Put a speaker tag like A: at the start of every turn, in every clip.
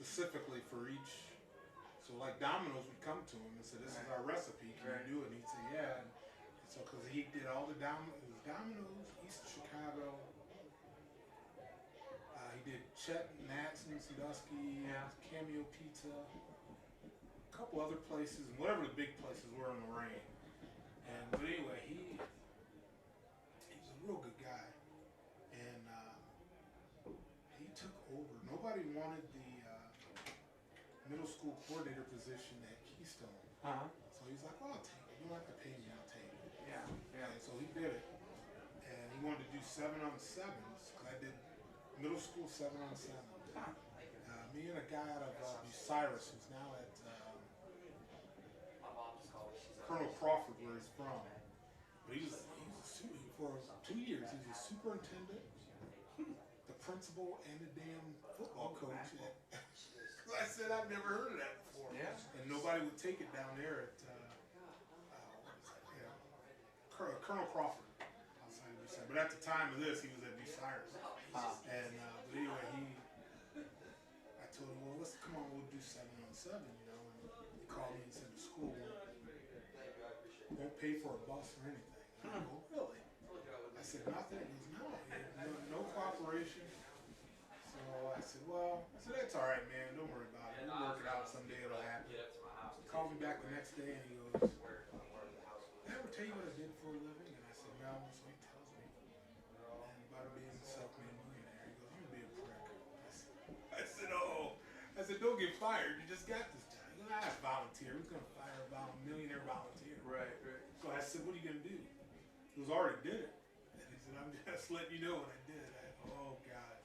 A: specifically for each. So like Domino's would come to him and say, "This is our recipe. Can you do it?" And he'd say, "Yeah." And so because he did all the Domino's, East Chicago. He did Chet Natson, Sandusky, Cameo Pizza, a couple other places, and whatever the big places were in Lorraine. And but anyway, he was a real good guy, and he took over. Nobody wanted the middle school coordinator position at Keystone. So he's like, "Well, I'll take it. You don't have to pay me. I'll take it." And so he did it, and he wanted to do 7-on-7s because I did middle school 7-on-7. Me and a guy out of Bucyrus, who's now at Colonel Crawford, where he's from. But he was for 2 years. He was a superintendent, the principal, and the damn football coach. I said I've never heard of that before. And nobody would take it down there at Colonel Crawford. But at the time of this, he was at Bucyrus. And but anyway, I told him, "Well, let's come on, we'll do 7-on-7, you know." And he called me and said, "The school won't pay for a bus or anything." And I go, "Really?" I said, "Nothing." He goes, "No cooperation." So I said, "Well," "that's all right, man. Don't worry about it. We'll work it out someday. It'll happen." He called me back the next day and he goes, "Did I ever tell you what I did for a living?" And I said, "No." So he tells me, and about being a self-made millionaire. He goes, "I'm gonna be a prick." I said, "Oh." I said, "Don't get fired. You just got this job." He goes, "I volunteer. Who's gonna fire a millionaire volunteer?"
B: Right.
A: So I said, "What are you gonna do?" He goes, "Already did it." And he said, "I'm just letting you know what I did." Oh God,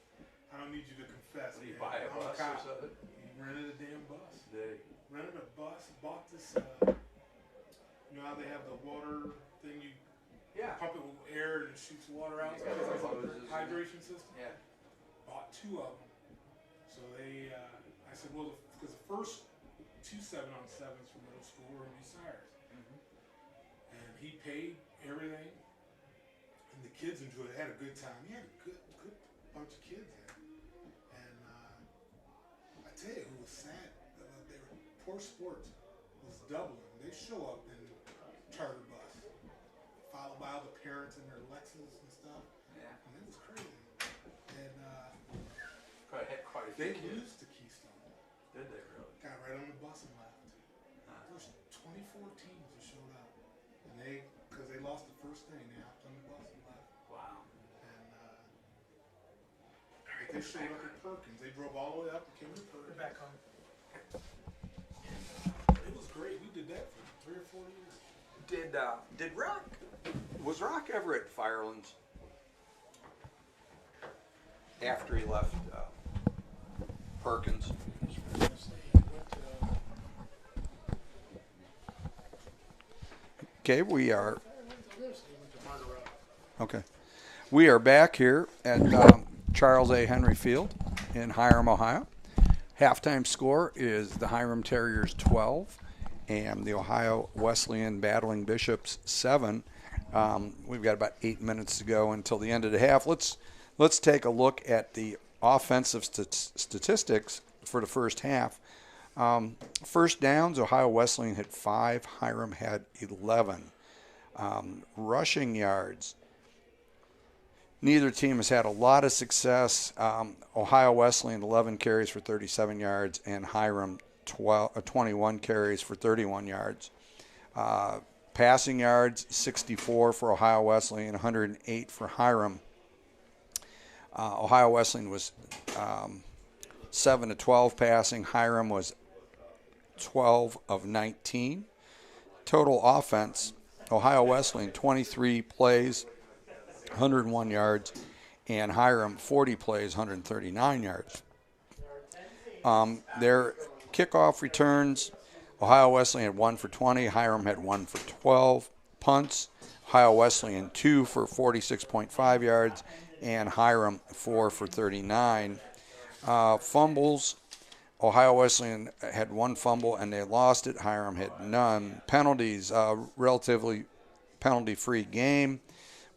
A: I don't need you to confess.
B: Did he buy a bus or something?
A: He rented a damn bus.
B: Did he?
A: Rented a bus. Bought this. You know how they have the water thing? You pump it with air and it shoots water out. So it's like a hydration system.
B: Yeah.
A: Bought 2 of them. So they, I said, well, because the first 2 7-on-7s for middle school were in Bucyrus. And he paid everything. And the kids enjoyed it. Had a good time. He had a good bunch of kids there. And I tell you, who was sad, they were poor sports was Dublin. They show up in charter bus, followed by all the parents in their Lexus and stuff.
B: Yeah.
A: And it was crazy. And
B: quite a
A: they
B: few kids.
A: lose to Keystone.
B: Did they really?
A: Got right on the bus and left. There's 24 teams that showed up, and because they lost the first thing, they hopped on the bus and left.
B: Wow.
A: And they showed up at Perkins. They drove all the way up and came to Perkins.
C: Back home.
A: It was great. We did that for 3 or 4 years.
B: Did was Rock ever at Firelands after he left Perkins? Okay, we are. Okay, we are back here at Charles A. Henry Field in Hiram, Ohio. Halftime score is the Hiram Terriers 12 and the Ohio Wesleyan Battling Bishops 7. We've got about 8 minutes to go until the end of the half. Let's take a look at the offensive statistics for the first half. First downs, Ohio Wesleyan had 5, Hiram had 11. Rushing yards, neither team has had a lot of success. Ohio Wesleyan 11 carries for 37 yards and Hiram 21 carries for 31 yards. Passing yards, 64 for Ohio Wesleyan, 108 for Hiram. Ohio Wesleyan was 7 of 12 passing. Hiram was 12 of 19. Total offense, Ohio Wesleyan 23 plays, 101 yards, and Hiram 40 plays, 139 yards. Their kickoff returns, Ohio Wesleyan had 1 for 20, Hiram had 1 for 12. Punts, Ohio Wesleyan 2 for 46.5 yards, and Hiram 4 for 39. Fumbles, Ohio Wesleyan had 1 fumble and they lost it. Hiram had none. Penalties, relatively penalty-free game,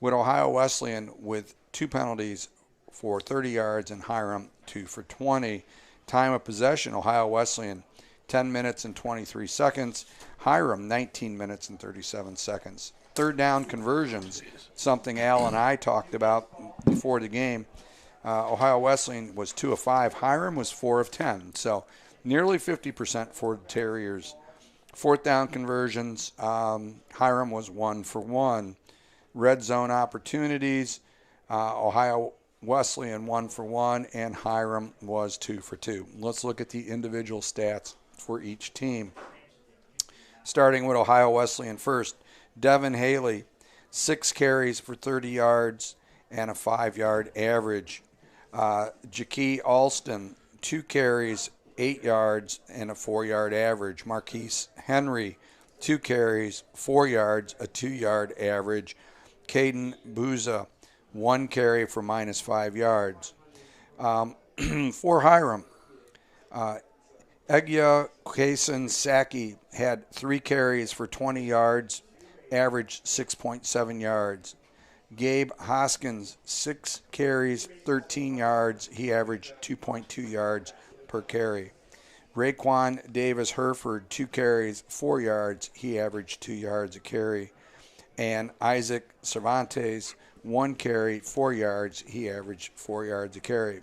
B: with Ohio Wesleyan with 2 penalties for 30 yards and Hiram 2 for 20. Time of possession, Ohio Wesleyan, 10 minutes and 23 seconds. Hiram, 19 minutes and 37 seconds. Third down conversions, something Al and I talked about before the game. Ohio Wesleyan was 2 of 5. Hiram was 4 of 10. So nearly 50% for the Terriers. Fourth down conversions, Hiram was 1 for 1. Red zone opportunities, Ohio Wesleyan 1 for 1, and Hiram was 2 for 2. Let's look at the individual stats for each team. Starting with Ohio Wesleyan first, Devin Haley, 6 carries for 30 yards and a 5-yard average. Jaquie Alston, 2 carries, 8 yards, and a 4-yard average. Marquise Henry, 2 carries, 4 yards, a 2-yard average. Caden Booza, 1 carry for minus 5 yards. For Hiram, Egya Kason Saki had 3 carries for 20 yards, averaged 6.7 yards. Gabe Hoskins, 6 carries, 13 yards. He averaged 2.2 yards per carry. Raekwon Davis Herford, 2 carries, 4 yards. He averaged 2 yards a carry. And Isaac Cervantes, 1 carry, 4 yards. He averaged 4 yards a carry.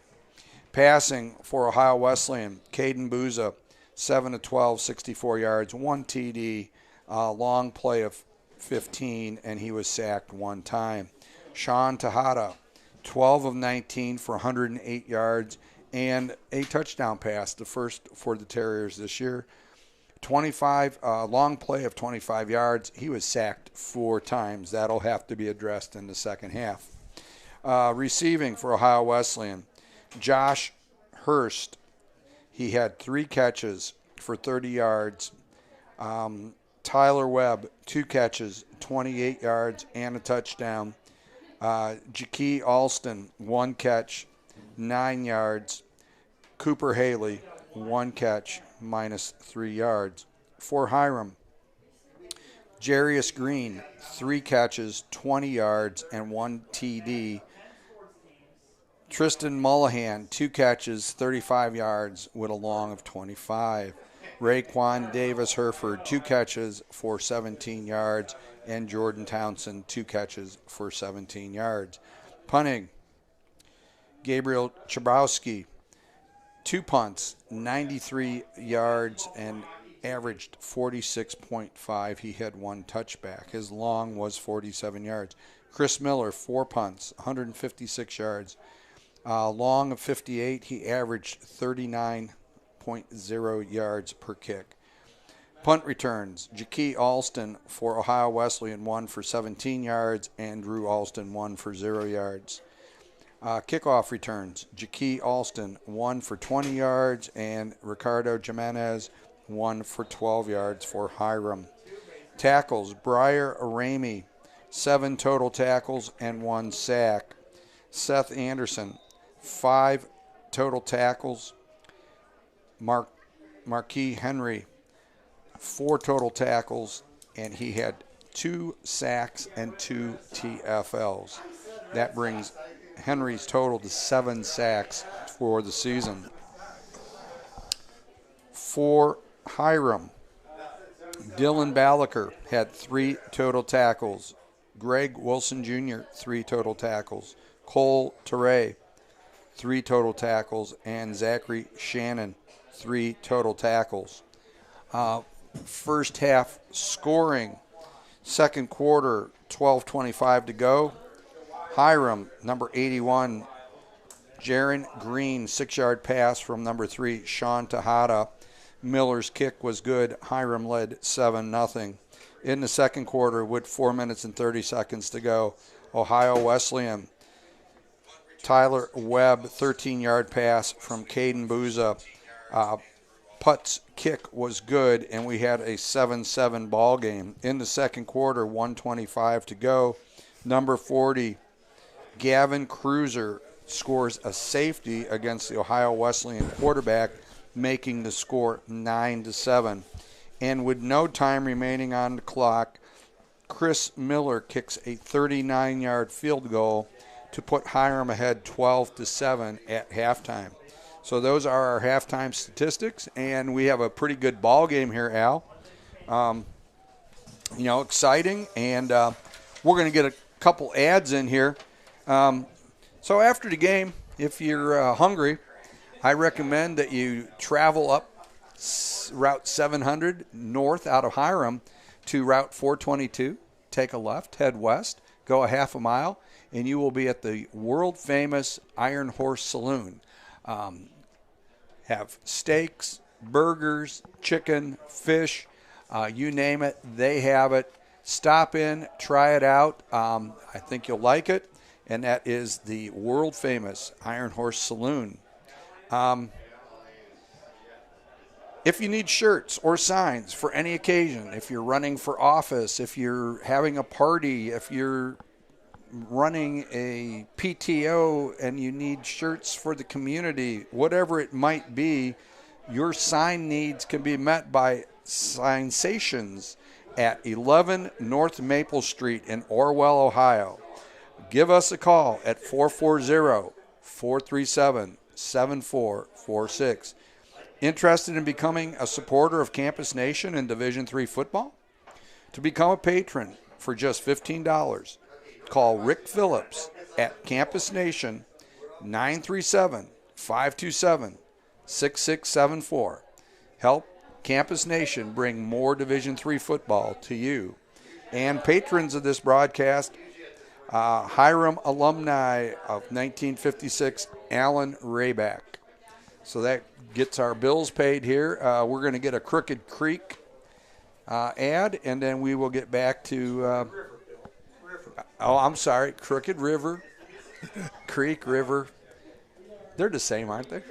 B: Passing for Ohio Wesleyan, Caden Booza, 7 of 12, 64 yards, 1 TD, long play of 15, and he was sacked 1 time. Sean Tejada, 12 of 19 for 108 yards and a touchdown pass, the first for the Terriers this year. 25 long play of 25 yards. He was sacked 4 times. That'll have to be addressed in the second half. Receiving for Ohio Wesleyan, Josh Hurst. He had 3 catches for 30 yards. Tyler Webb, 2 catches, 28 yards, and a touchdown. Jaquie Alston, 1 catch, 9 yards. Cooper Haley, 1 catch, minus 3 yards. For Hiram, Jarius Green, 3 catches, 20 yards, and 1 TD. Tristan Mullahan, 2 catches, 35 yards, with a long of 25. Raekwon Davis Herford, 2 catches for 17 yards, and Jordan Townsend, 2 catches for 17 yards. Punting, Gabriel Chabrowski, 2 punts, 93 yards, and averaged 46.5. He had 1 touchback. His long was 47 yards. Chris Miller, 4 punts, 156 yards. Long of 58, he averaged 39.0 yards per kick. Punt returns, Jaquie Alston for Ohio Wesleyan, 1 for 17 yards, and Drew Alston, 1 for 0 yards. Kickoff returns, Jaquie Alston, 1 for 20 yards, and Ricardo Jimenez, 1 for 12 yards for Hiram. Tackles, Briar Ramey, 7 total tackles and 1 sack. Seth Anderson, 5 total tackles. Marquis Henry, 4 total tackles, and he had 2 sacks and 2 TFLs. That brings Henry's total to 7 sacks for the season. For Hiram, Dylan Ballaker had 3 total tackles. Greg Wilson Jr., 3 total tackles. Cole Teray, 3 total tackles. And Zachary Shannon, 3 total tackles. First half scoring, second quarter, 12:25 to go. Hiram, number 81, Jaron Green, 6-yard pass from number 3, Sean Tejada. Miller's kick was good. Hiram led 7-0. In the second quarter, with 4 minutes and 30 seconds to go, Ohio Wesleyan, Tyler Webb, 13-yard pass from Caden Booza. Putt's kick was good, and we had a 7-7 ball game. In the second quarter, 1:25 to go. Number 40, Gavin Cruiser, scores a safety against the Ohio Wesleyan quarterback, making the score 9-7. And with no time remaining on the clock, Chris Miller kicks a 39-yard field goal to put Hiram ahead 12-7 at halftime. So those are our halftime statistics, and we have a pretty good ball game here, Al. Exciting, and we're going to get a couple ads in here. So after the game, if you're hungry, I recommend that you travel up Route 700 north out of Hiram to Route 422. Take a left, head west, go a half a mile, and you will be at the world-famous Iron Horse Saloon. Have steaks, burgers, chicken, fish, you name it, they have it. Stop in, try it out. I think you'll like it, and that is the world-famous Iron Horse Saloon. If you need shirts or signs for any occasion, if you're running for office, if you're having a party, if you're running a PTO and you need shirts for the community, whatever it might be, your sign needs can be met by Signations at 11 North Maple Street in Orwell, Ohio. Give us a call at 440-437-7446. Interested in becoming a supporter of Campus Nation and Division III football? To become a patron for just $15, call Rick Phillips at Campus Nation 937-527-6674. Help Campus Nation bring more Division III football to you. And patrons of this broadcast, Hiram alumni of 1956, Alan Rayback. So that gets our bills paid here. We're going to get a Crooked Creek ad, and then we will get back to Crooked River, Creek River. They're the same, aren't they?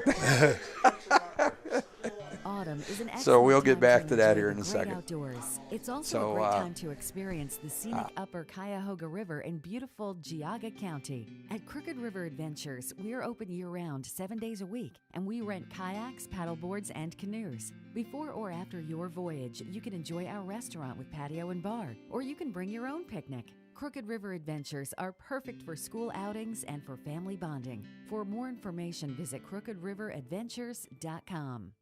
C: Autumn is an
B: so we'll get back to that
C: enjoy
B: here in
C: the
B: a
C: great
B: second.
C: Outdoors. It's also a great time to experience the scenic upper Cuyahoga River in beautiful Geauga County. At Crooked River Adventures, we're open year-round 7 days a week, and we rent kayaks, paddleboards, and canoes. Before or after your voyage, you can enjoy our restaurant with patio and bar, or you can bring your own picnic. Crooked River Adventures are perfect for school outings and for family bonding. For more information, visit crookedriveradventures.com.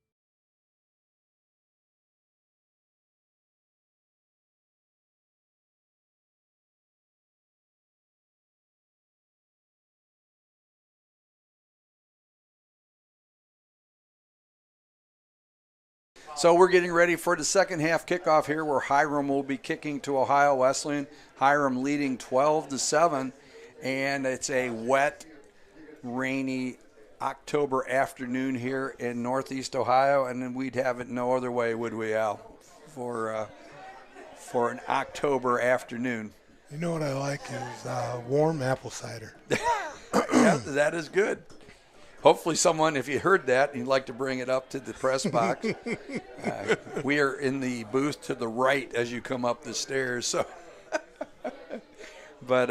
B: So we're getting ready for the second half kickoff here, where Hiram will be kicking to Ohio Wesleyan. Hiram leading 12-7, and it's a wet, rainy October afternoon here in Northeast Ohio, and then we'd have it no other way, would we, Al, for an October afternoon.
A: You know what I like is warm apple cider.
B: Yeah, that is good. Hopefully someone, if you heard that and you'd like to bring it up to the press box, we are in the booth to the right as you come up the stairs. So, But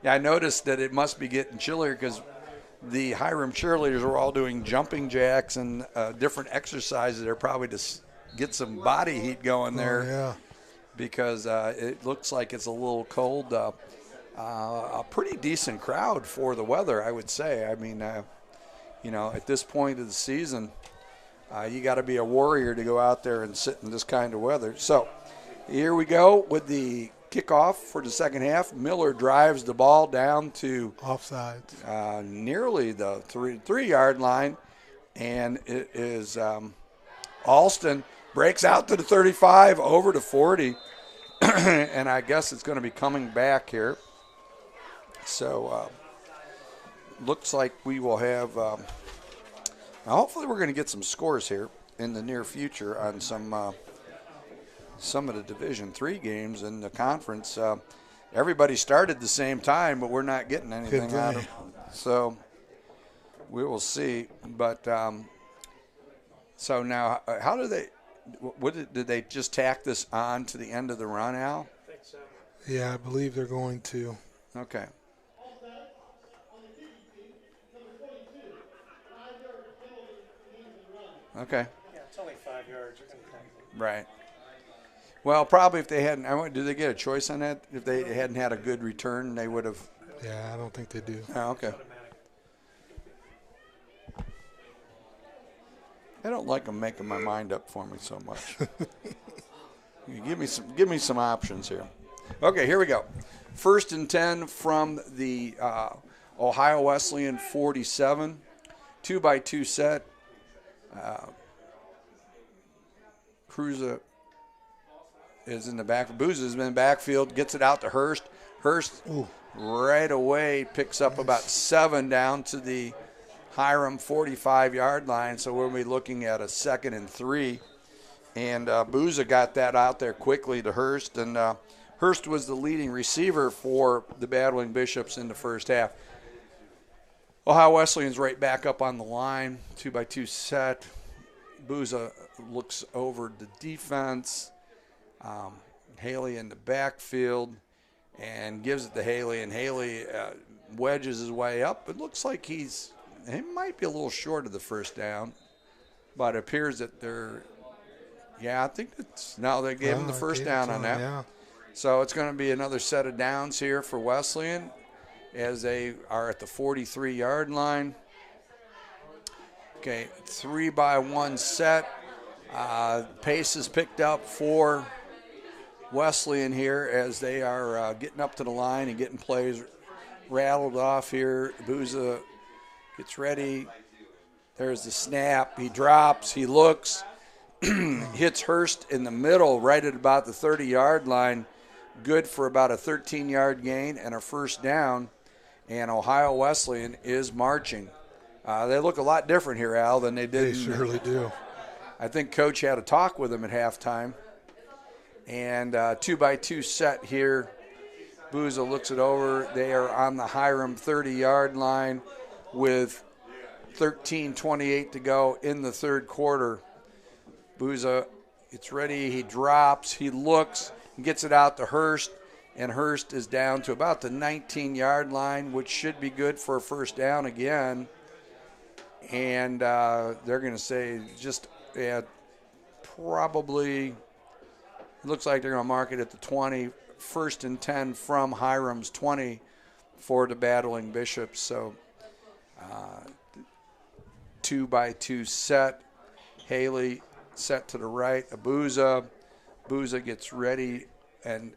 B: yeah, I noticed that it must be getting chillier because the Hiram cheerleaders were all doing jumping jacks and different exercises. They're probably to get some body heat going there.
A: Oh, yeah.
B: Because it looks like it's a little cold. A pretty decent crowd for the weather, I would say. I mean, at this point of the season, you got to be a warrior to go out there and sit in this kind of weather. So here we go with the kickoff for the second half. Miller drives the ball down to
A: offsides,
B: nearly the three-yard line, and it is Alston breaks out to the 35, over to 40, and I guess it's going to be coming back here. So looks like we will have hopefully we're going to get some scores here in the near future on some of the Division III games in the conference. Everybody started the same time, but we're not getting anything out of it. So we will see. But so now, how do they? Did they just tack this on to the end of the run, Al?
A: I think so. Yeah, I believe they're going to.
B: Okay. Okay.
D: Yeah, it's only 5 yards.
B: Right. Well, probably if they hadn't, did they get a choice on that? If they hadn't had a good return, they would have.
A: Yeah, I don't think they do.
B: Oh, okay. I don't like them making my mind up for me so much. Give me some options here. Okay, here we go. 1st and 10 from the Ohio Wesleyan 47. 2x2 set. Cruza is in the back. Booza has been in the backfield, gets it out to Hurst. Hurst right away picks up about 7 down to the Hiram 45-yard line, so we'll be looking at a 2nd and 3. And Booza got that out there quickly to Hurst, and Hurst was the leading receiver for the Battling Bishops in the first half. Ohio Wesleyan's right back up on the line, 2x2 set. Booza looks over the defense. Haley in the backfield and gives it to Haley, and Haley wedges his way up. It looks like he might be a little short of the first down, but it appears that I think they gave him the first down on that.
D: Yeah.
B: So it's going to be another set of downs here for Wesleyan as they are at the 43-yard line. Okay, 3x1 set. Pace is picked up for Wesleyan here as they are getting up to the line and getting plays rattled off here. Booza gets ready. There's the snap. He drops. He looks. Hits Hurst in the middle right at about the 30-yard line. Good for about a 13-yard gain and a first down. And Ohio Wesleyan is marching. They look a lot different here, Al, than they did.
D: They surely do.
B: I think Coach had a talk with them at halftime. And 2x2 set here. Booza looks it over. They are on the Hiram 30-yard line with 13:28 to go in the third quarter. Booza gets ready. He drops. He looks. He gets it out to Hurst. And Hurst is down to about the 19-yard line, which should be good for a first down again. And they're going to say probably looks like they're going to mark it at the 20. 1st and 10 from Hiram's 20 for the Battling Bishops. So 2x2 set. Haley set to the right. Booza gets ready and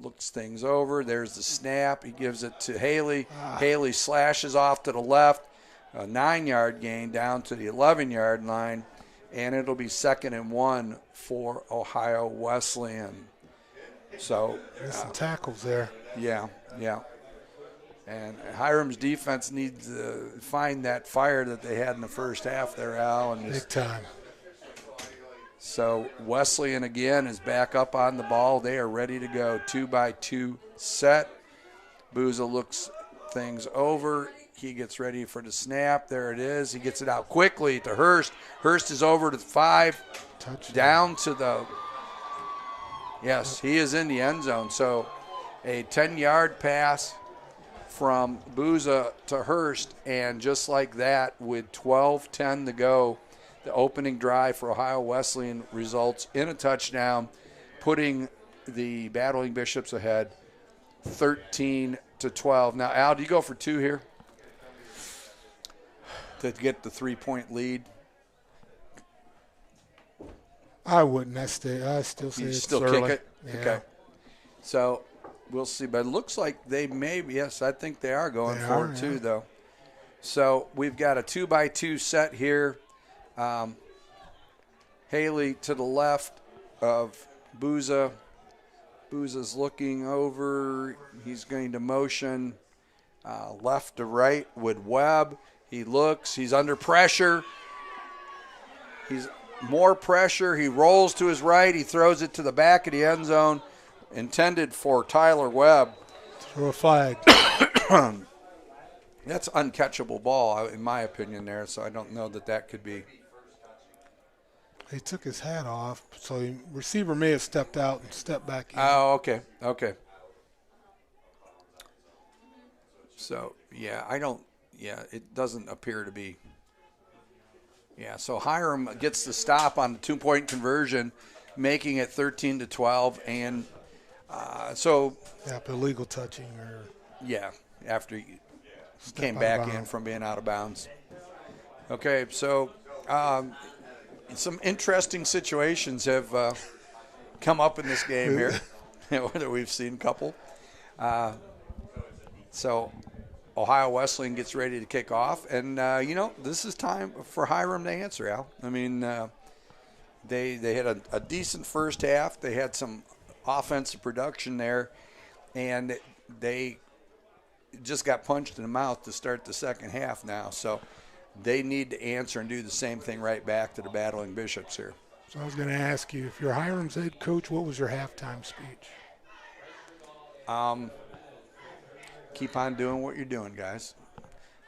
B: looks things over. There's the snap. He gives it to Haley. Haley slashes off to the left. A 9-yard gain down to the 11-yard line. And it'll be 2nd and 1 for Ohio Wesleyan. So
D: there's some tackles there.
B: Yeah. And Hiram's defense needs to find that fire that they had in the first half there, Al. And
D: big time.
B: So Wesleyan again is back up on the ball. They are ready to go. 2x2 set. Booza looks things over. He gets ready for the snap. There it is. He gets it out quickly to Hurst. Hurst is over to the 5.
D: Touchdown.
B: Down to the – yes, he is in the end zone. So a 10-yard pass from Booza to Hurst, and just like that, with 12:10 to go, the opening drive for Ohio Wesleyan results in a touchdown, putting the Battling Bishops ahead 13-12. Now, Al, do you go for 2 here to get the 3-point lead?
D: I wouldn't. I still say it's
B: still
D: early.
B: kick it?
D: Yeah.
B: Okay. So we'll see. But it looks like they may – yes, I think they are going for it too, though. So we've got a 2x2 set here. Haley to the left of Booza. Booza's looking over. He's going to motion left to right with Webb. He looks. He's under pressure. He's more pressure. He rolls to his right. He throws it to the back of the end zone, intended for Tyler Webb.
D: Throw a flag.
B: That's uncatchable ball, in my opinion, there. So I don't know that could be.
D: He took his hat off, so the receiver may have stepped out and stepped back in.
B: Oh, okay. So, it doesn't appear to be. Yeah, so Hiram gets the stop on the 2-point conversion, making it 13-12, and so.
D: Yeah, illegal touching or.
B: Yeah, after he came back in from being out of bounds. Okay, so some interesting situations have come up in this game here. Whether we've seen a couple. So Ohio Wesleyan gets ready to kick off. And, this is time for Hiram to answer, Al. I mean, they had a decent first half. They had some offensive production there. And they just got punched in the mouth to start the second half now. So they need to answer and do the same thing right back to the Battling Bishops here.
D: So I was going to ask you, if you're Hiram's head coach, what was your halftime speech?
B: Keep on doing what you're doing, guys.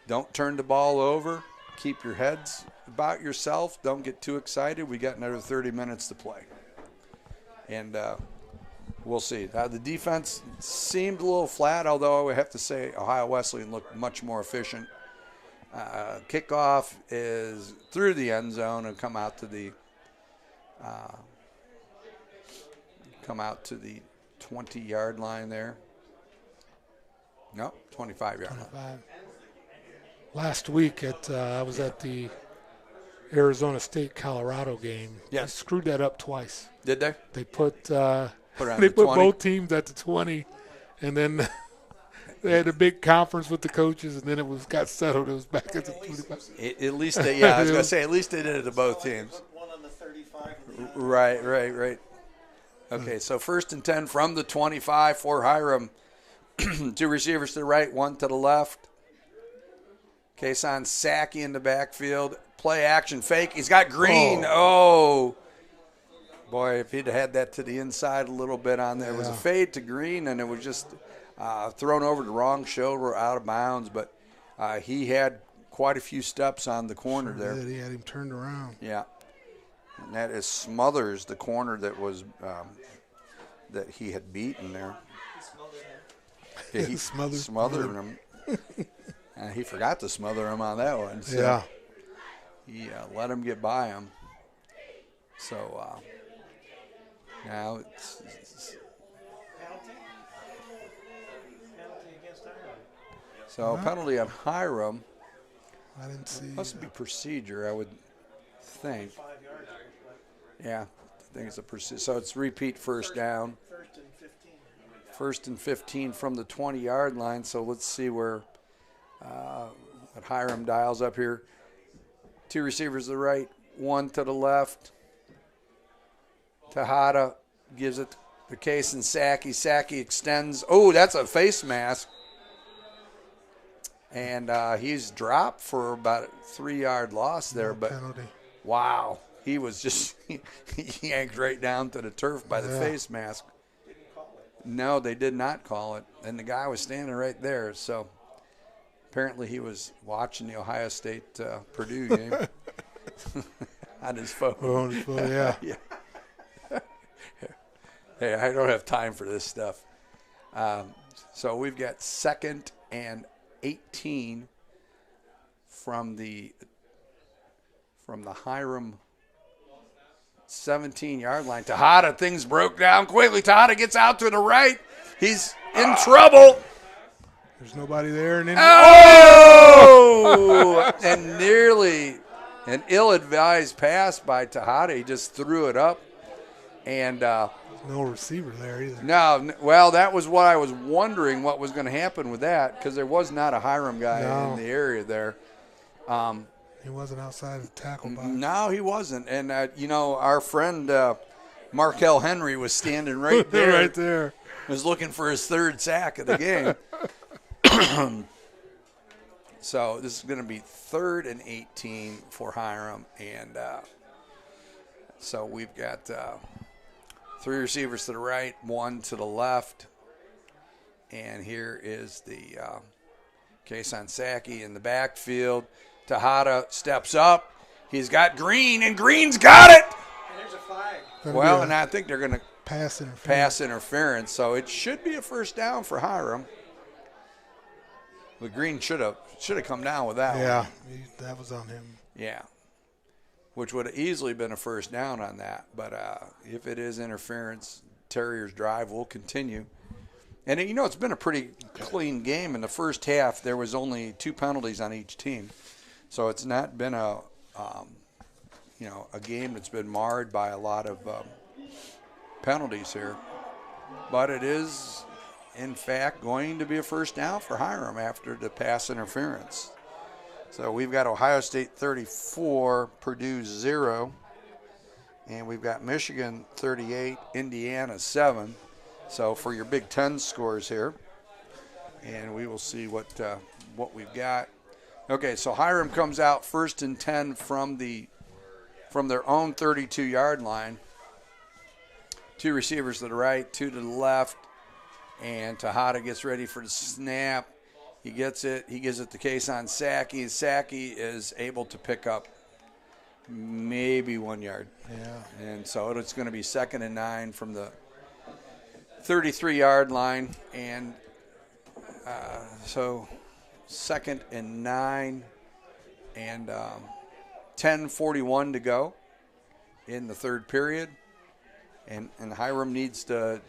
B: Don't turn the ball over. Keep your heads about yourself. Don't get too excited. We got another 30 minutes to play. And we'll see. The defense seemed a little flat, although I would have to say Ohio Wesleyan looked much more efficient. Kickoff is through the end zone and come out to the 20-yard line there. No, 25-yard line.
D: Last week I was at the Arizona State-Colorado game.
B: Yes.
D: They screwed that up twice.
B: Did they?
D: They put
B: They
D: put both teams at the 20, and then they had a big conference with the coaches, and then got settled. It was back at the 25.
B: At least they, I was going to say, at least they did it to both teams.
E: One on the 35.
B: Right. Okay, so 1st and 10 from the 25 for Hiram. 2 receivers to the right, 1 to the left. Kason Sackey in the backfield. Play action fake. He's got Green. Oh. Boy, if he'd had that to the inside a little bit on there. It was a fade to Green, and it was just thrown over the wrong shoulder, out of bounds. But he had quite a few steps on the corner there.
D: He had him turned around.
B: Yeah. And that is Smothers, the corner that was that he had beaten there. Yeah, he smothered him. He forgot to smother him on that one. So
D: yeah.
B: He let him get by him. So now it's
E: Penalty against Hiram.
B: so penalty on Hiram.
D: I didn't see.
B: Must be procedure, I would think.
E: 5 yards.
B: Yeah, I think it's a procedure. So it's repeat first down.
E: First and 15.
B: 1st and 15 from the 20-yard line. So let's see where what Hiram dials up here. 2 receivers to the right, 1 to the left. Tejada gives it the case and Sackey. Sackey extends. Oh, that's a face mask. And he's dropped for about a 3-yard loss there. But
D: penalty.
B: Wow, he was just he yanked right down to the turf by the face mask. No, they did not call it. And the guy was standing right there. So apparently he was watching the Ohio State Purdue game on his phone.
D: Oh, yeah.
B: Yeah. Hey, I don't have time for this stuff. So we've got 2nd and 18 from the Hiram 17-yard line. Tejada, things broke down quickly. Tejada gets out to the right. He's in trouble.
D: There's nobody there. And then
B: and nearly an ill-advised pass by Tejada. He just threw it up. And
D: no receiver there either.
B: no, well, that was what I was wondering what was going to happen with that, because there was not a Hiram guy in the area there.
D: He wasn't outside the tackle box.
B: No, he wasn't. And, our friend Markel Henry was standing right there.
D: Right there.
B: Was looking for his 3rd sack of the game. So this is going to be 3rd and 18 for Hiram. And so we've got 3 receivers to the right, 1 to the left. And here is the Kason Sackey in the backfield. Tejada steps up. He's got Green, and Green's got it.
E: And there's a flag.
B: Well, and I think they're going to
D: pass interference.
B: Pass interference. So it should be a first down for Hiram. But Green should have come down with that one.
D: Yeah, that was on him.
B: Yeah, which would have easily been a first down on that. But if it is interference, Terriers' drive will continue. And, it's been a pretty clean game. In the first half, there was only 2 penalties on each team. So it's not been a a game that's been marred by a lot of penalties here. But it is, in fact, going to be a first down for Hiram after the pass interference. So we've got Ohio State 34, Purdue 0. And we've got Michigan 38, Indiana 7. So for your Big Ten scores here. And we will see what we've got. Okay, so Hiram comes out 1st and 10 from their own 32-yard line. 2 receivers to the right, 2 to the left, and Tejada gets ready for the snap. He gets it. He gives it to Kason Saki. Saki is able to pick up maybe 1 yard.
D: Yeah.
B: And so it's going to be 2nd and 9 from the 33-yard line. And so 2nd and 9 and 10:41 to go in the third period. And Hiram needs to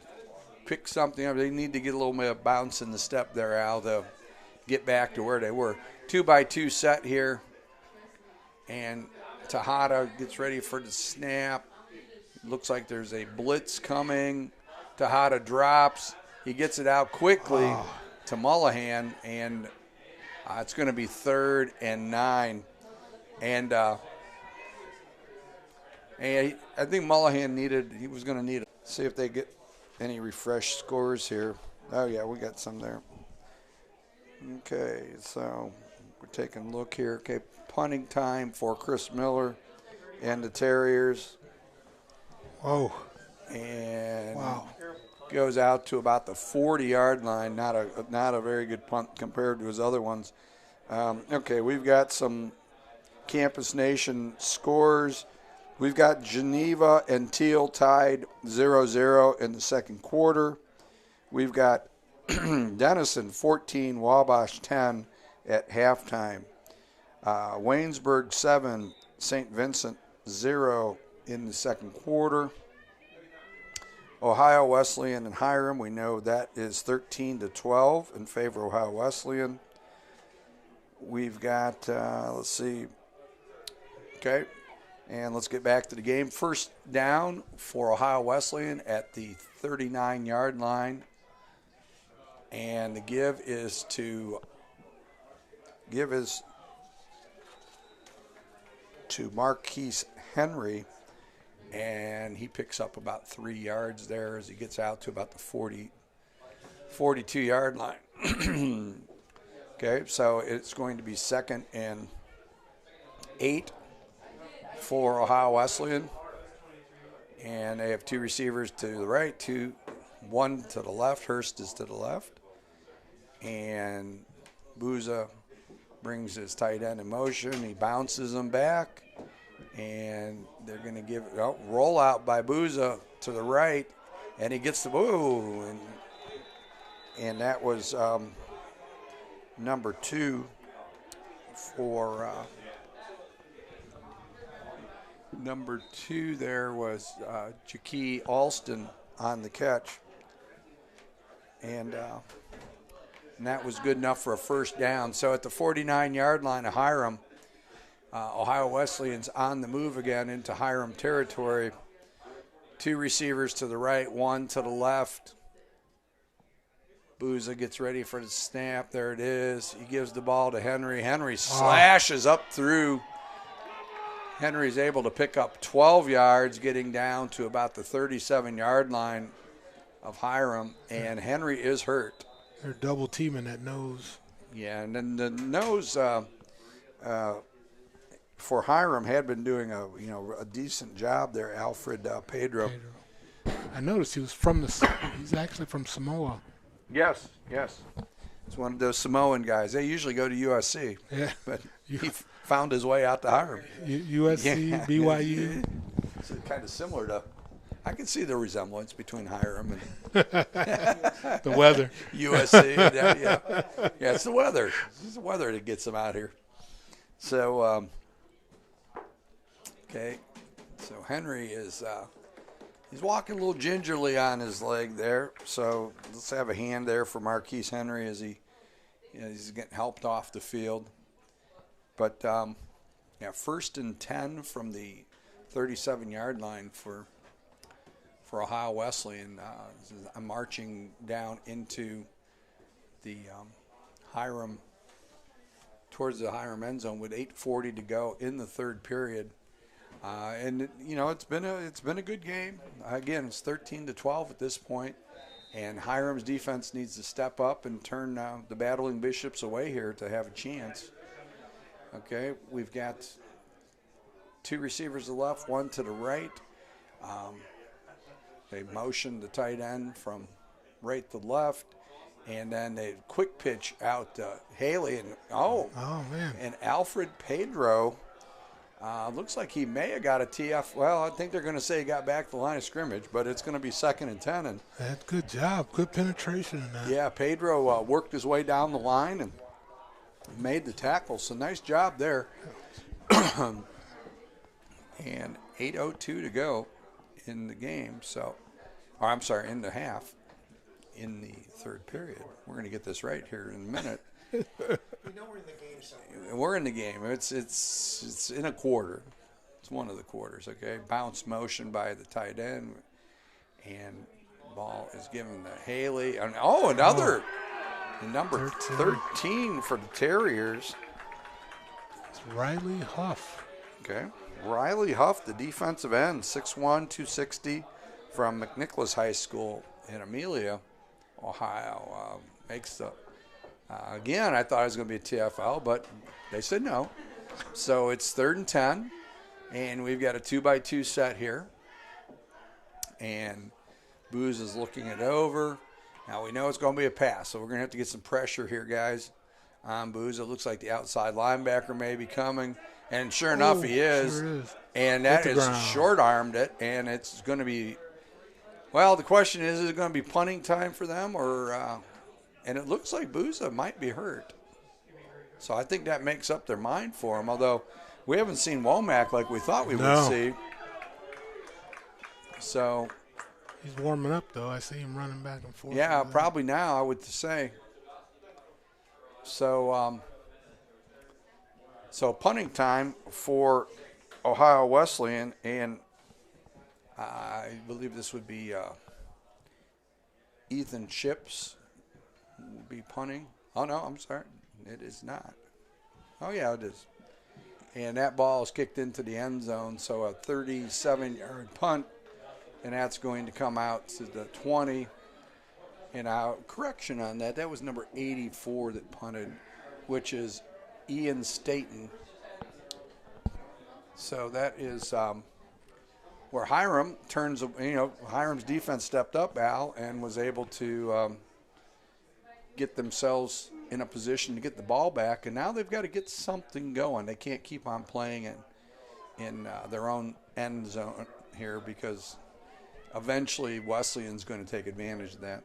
B: pick something up. They need to get a little bit of bounce in the step there, Al, to get back to where they were. 2-by-2 set here. And Tejada gets ready for the snap. Looks like there's a blitz coming. Tejada drops. He gets it out quickly to Mullahan, and it's going to be 3rd and 9. And I think Mullahan was going to need it. See if they get any refreshed scores here. Oh, yeah, we got some there. Okay, so we're taking a look here. Okay, punting time for Chris Miller and the Terriers.
D: Oh.
B: And goes out to about the 40-yard line. Not a very good punt compared to his other ones. Okay, we've got some Campus Nation scores. We've got Geneva and Teal tied 0-0 in the second quarter. We've got Denison 14, Wabash 10 at halftime. Waynesburg 7, St. Vincent 0 in the second quarter. Ohio Wesleyan and Hiram, we know that is 13-12 in favor of Ohio Wesleyan. We've got, let's see, okay, and let's get back to the game. First down for Ohio Wesleyan at the 39-yard line. And the give is to Marquise Henry, and he picks up about 3 yards there as he gets out to about the 42-yard line. Okay, so it's going to be 2nd and 8 for Ohio Wesleyan, and they have 2 receivers to the right, 1 to the left. Hurst is to the left, and Booza brings his tight end in motion. He bounces him back, and they're going to give it roll out by Booza to the right, and he gets the and that was number 2 for number 2 there was Jaquie Alston on the catch. And that was good enough for a first down. So at the 49-yard line of Hiram, Ohio Wesleyan's on the move again into Hiram territory. 2 receivers to the right, 1 to the left. Booza gets ready for the snap. There it is. He gives the ball to Henry. Henry slashes up through. Henry's able to pick up 12 yards, getting down to about the 37-yard line of Hiram, and Henry is hurt.
D: They're double teaming that nose.
B: Yeah, and then the nose for Hiram had been doing a decent job there. Alfred Pedro.
D: I noticed he's actually from Samoa.
B: Yes. It's one of those Samoan guys. They usually go to USC.
D: Yeah,
B: but he found his way out to Hiram.
D: USC, yeah. BYU.
B: It's kind of similar to. I can see the resemblance between Hiram and
D: the weather.
B: USC. Yeah, it's the weather. It's the weather that gets them out here. So, okay. So Henry is he's walking a little gingerly on his leg there. So let's have a hand there for Marquise Henry as he's getting helped off the field. But 1st and 10 from the 37-yard line for Ohio Wesleyan. I'm marching down into the Hiram, towards the Hiram end zone with 8:40 to go in the third period. And it's been a good game. Again, it's 13-12 at this point, and Hiram's defense needs to step up and turn the Battling Bishops away here to have a chance. Okay, we've got 2 receivers to the left, 1 to the right. They motion the tight end from right to left, and then they quick pitch out to Haley, and
D: man,
B: and Alfred Pedro. Looks like he may have got a TF. Well, I think they're going to say he got back the line of scrimmage, but it's going to be 2nd and 10. And
D: that's good job, good penetration in that.
B: yeah, Pedro worked his way down the line and made the tackle. So nice job there. And 8:02 to go in the game. In the half, in the third period. We're going to get this right here in a minute.
E: We know we're in the game somewhere.
B: We're in the game. It's in a quarter. It's one of the quarters, okay? Bounce motion by the tight end. And ball is given to Haley. And another. Number 13 for the Terriers.
D: It's Riley Huff.
B: Okay. Riley Huff, the defensive end, 6'1", 260 from McNicholas High School in Amelia, Ohio. Makes the again, I thought it was going to be a TFL, but they said no. So it's 3rd and 10, and we've got a 2-by-2 set here. And Booz is looking it over. Now we know it's going to be a pass, so we're going to have to get some pressure here, guys, on Booz. It looks like the outside linebacker may be coming, and sure enough, he is.
D: Sure is.
B: And that is short-armed it, and it's going to be – well, the question is it going to be punting time for them or and it looks like Booza might be hurt. So I think that makes up their mind for him, although we haven't seen Womack like we thought we would see. So
D: he's warming up, though. I see him running back and forth.
B: Yeah, probably now, I would say. So so punting time for Ohio Wesleyan, and I believe this would be Ethan Chips will be punting. Oh, no, I'm sorry. It is not. Oh, yeah, it is. And that ball is kicked into the end zone, so a 37-yard punt, and that's going to come out to the 20. And correction on that, that was number 84 that punted, which is Ian Staten. So that is where Hiram turns, Hiram's defense stepped up, Al, and was able to get themselves in a position to get the ball back. And now they've got to get something going. They can't keep on playing in their own end zone here because eventually Wesleyan's going to take advantage of that.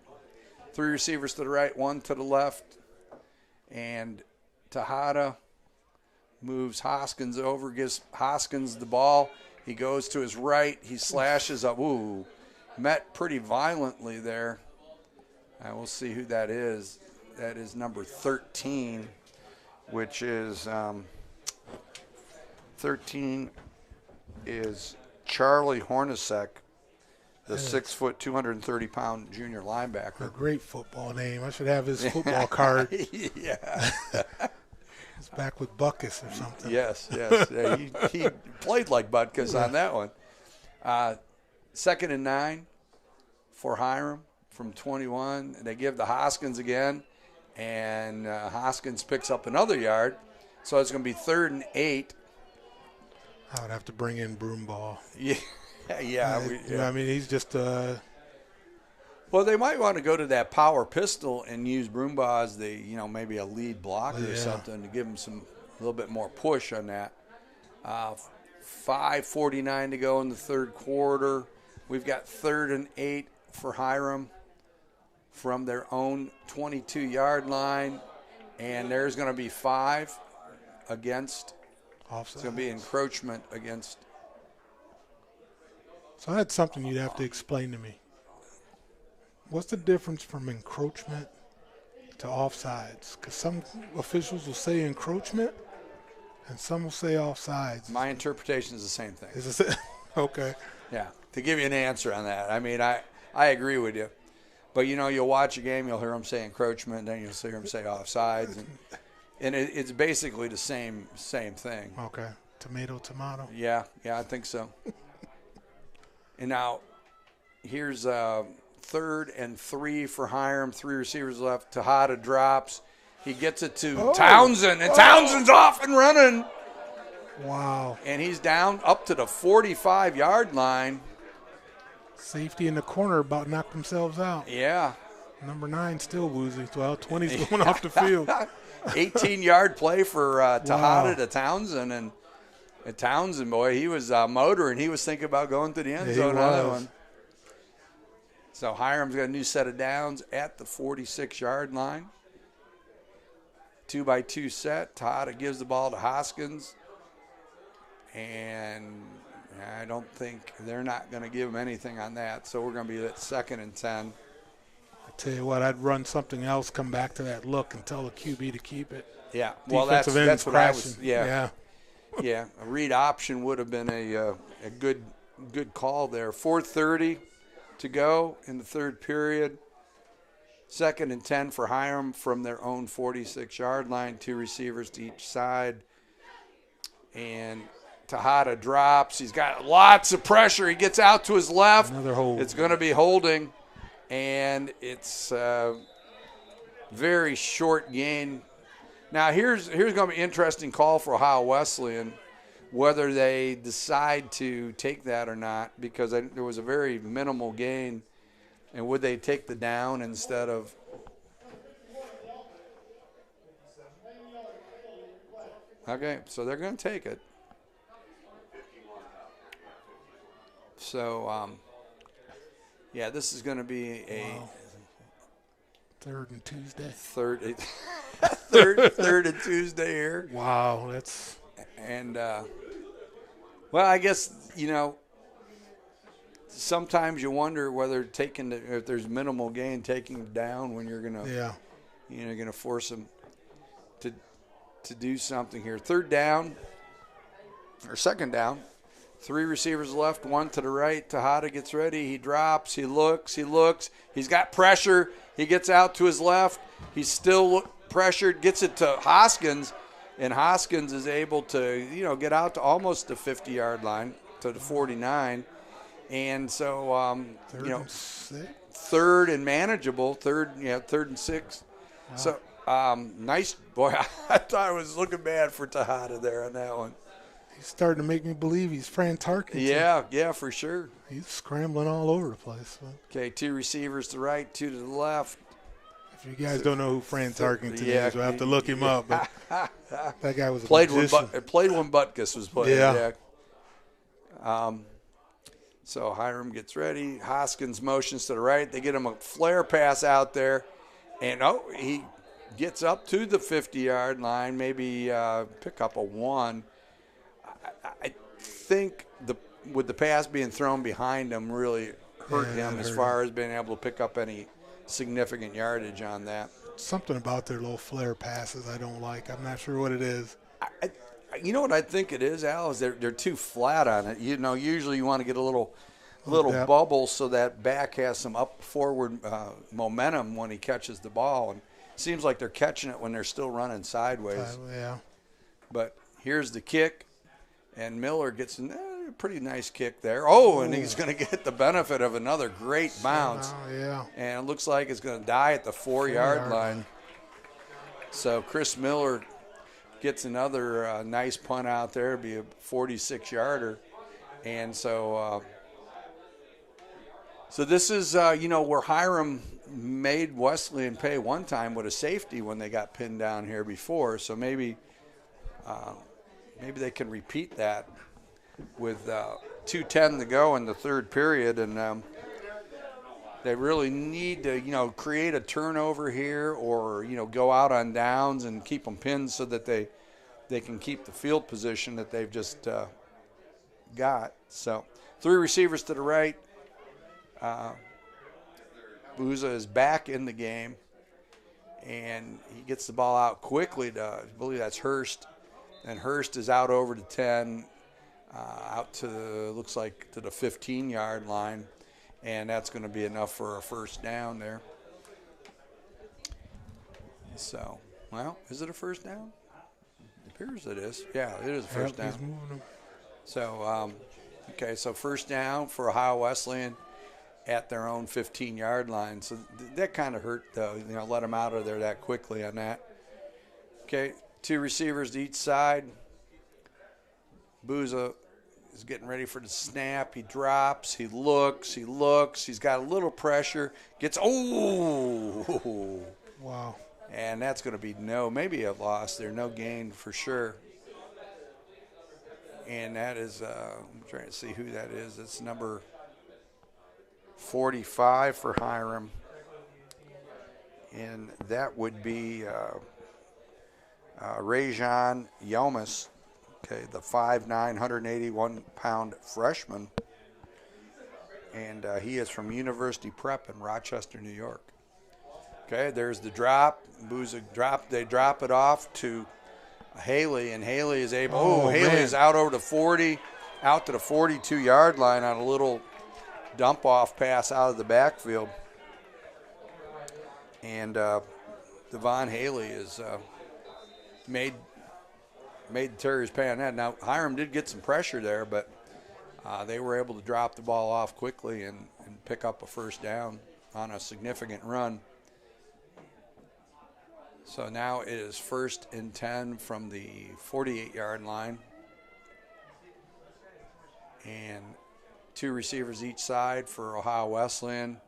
B: 3 receivers to the right, 1 to the left. And Tejada moves Hoskins over, gives Hoskins the ball. He goes to his right. He slashes up. Ooh, met pretty violently there. And we'll see who that is. That is number 13, which is 13 is Charlie Hornacek, the 6 foot, 230-pound junior linebacker.
D: A great football name. I should have his football card.
B: Yeah.
D: It's back with Butkus or something.
B: Yes. Yeah, he played like Butkus on that one. 2nd and 9 for Hiram from 21. They give the Hoskins again, and Hoskins picks up another yard. So it's going to be 3rd and 8.
D: I would have to bring in Broomball.
B: Yeah.
D: I mean, he's just
B: well, they might want to go to that power pistol and use Broombaugh as the, maybe a lead blocker or something to give him a little bit more push on that. 5:49 to go in the third quarter. We've got 3rd and 8 for Hiram from their own 22-yard line, and there's going to be 5 against.
D: Offside.
B: It's going to be encroachment against.
D: So that's something you'd have to explain to me. What's the difference from encroachment to offsides? Because some officials will say encroachment, and some will say offsides.
B: My interpretation is the same thing.
D: Is it? Okay.
B: Yeah, to give you an answer on that. I mean, I agree with you. But, you'll watch a game, you'll hear them say encroachment, then you'll hear them say offsides. And it's basically the same thing.
D: Okay. Tomato.
B: Yeah, I think so. And now, here's 3rd and 3 for Hiram. 3 receivers left. Tejada drops. He gets it to Townsend, and Townsend's off and running.
D: Wow.
B: And he's down up to the 45-yard line.
D: Safety in the corner about knocked themselves out.
B: Yeah.
D: Number 9 still woozy. Well, 20's going off the field.
B: 18-yard play for Tejada to Townsend. And Townsend, boy, he was motoring. He was thinking about going to the end zone on that one. So Hiram's got a new set of downs at the 46-yard line. 2-by-2 set. Tejada gives the ball to Hoskins. And I don't think they're not going to give him anything on that. So we're going to be at 2nd and 10.
D: I tell you what, I'd run something else, come back to that look, and tell the QB to keep it.
B: Yeah, well, that's what I was. Yeah. Yeah, a read option would have been a good call there. 4:30 to go in the 3rd period. 2nd and 10 for Hiram from their own 46-yard line. 2 receivers to each side. And Tejada drops. He's got lots of pressure. He gets out to his left.
D: Another hold.
B: It's going to be holding. And it's very short gain. Now, here's going to be an interesting call for Ohio Wesleyan, whether they decide to take that or not, because there was a very minimal gain. And would they take the down instead of – okay, so they're going to take it. So, yeah, this is going to be a –
D: 3rd and Tuesday.
B: Third and Tuesday here.
D: Wow, that's –
B: And, well, I guess, sometimes you wonder whether if there's minimal gain, taking it down when you're going to going to force them to do something here. 2nd down. 3 receivers left, 1 to the right. Tejada gets ready. He drops. He looks. He's got pressure. He gets out to his left. He's still pressured. Gets it to Hoskins, and Hoskins is able to, get out to almost the 50-yard line, to the 49. And so, 3rd and manageable. 3rd and 6. Wow. So, nice. Boy, I thought I was looking bad for Tejada there on that one.
D: He's starting to make me believe he's Fran Tarkenton.
B: Yeah, for sure.
D: He's scrambling all over the place.
B: Okay, 2 receivers to the right, 2 to the left.
D: If you guys don't know who Fran Tarkenton is, we'll have to look him up. But that guy was
B: played
D: when
B: Butkus was playing.
D: Yeah.
B: So Hiram gets ready. Hoskins motions to the right. They get him a flare pass out there. And, he gets up to the 50-yard line, maybe pick up a 1. I think with the pass being thrown behind him really hurt him as far as being able to pick up any significant yardage on that.
D: Something about their little flare passes I don't like. I'm not sure what it is.
B: You know what I think it is, Al, is they're too flat on it. Usually you want to get a little bubble so that back has some forward momentum when he catches the ball. And it seems like they're catching it when they're still running sideways.
D: Yeah.
B: But here's the kick. And Miller gets a pretty nice kick there. And he's going to get the benefit of another great bounce.
D: Yeah.
B: And it looks like it's going to die at the 4-yard line. So Chris Miller gets another nice punt out there. It'll be a 46-yarder. And so this is, where Hiram made Wesleyan pay one time with a safety when they got pinned down here before. So maybe they can repeat that with 2:10 to go in the 3rd period, and they really need to, create a turnover here, or go out on downs and keep them pinned so that they can keep the field position that they've just got. So 3 receivers to the right. Booza is back in the game, and he gets the ball out quickly to, I believe that's Hurst. And Hurst is out over to 10. out to looks like to the 15-yard line, and that's going to be enough for a first down there. So, well, is it a first down? It appears it is. Yeah, it is a first down.
D: He's moving them.
B: So, okay, so first down for Ohio Wesleyan at their own 15-yard line. So that kind of hurt, though, let them out of there that quickly on that. Okay, 2 receivers to each side. Booza is getting ready for the snap. He drops. He looks. He's got a little pressure.
D: Wow.
B: And that's going to be maybe a loss there. No gain for sure. And that is, I'm trying to see who that is. It's number 45 for Hiram. And that would be Rajan Yelmis, okay, the 5'9", 181-pound freshman. And he is from University Prep in Rochester, New York. Okay, there's the drop. They drop it off to Haley, and Haley is able. Haley is out over the 40, out to the 42-yard line on a little dump-off pass out of the backfield. And Devon Haley is made the Terriers pay on that. Now, Hiram did get some pressure there, but they were able to drop the ball off quickly and pick up a first down on a significant run. So now it is 1st and 10 from the 48-yard line. And 2 receivers each side for Ohio Wesleyan.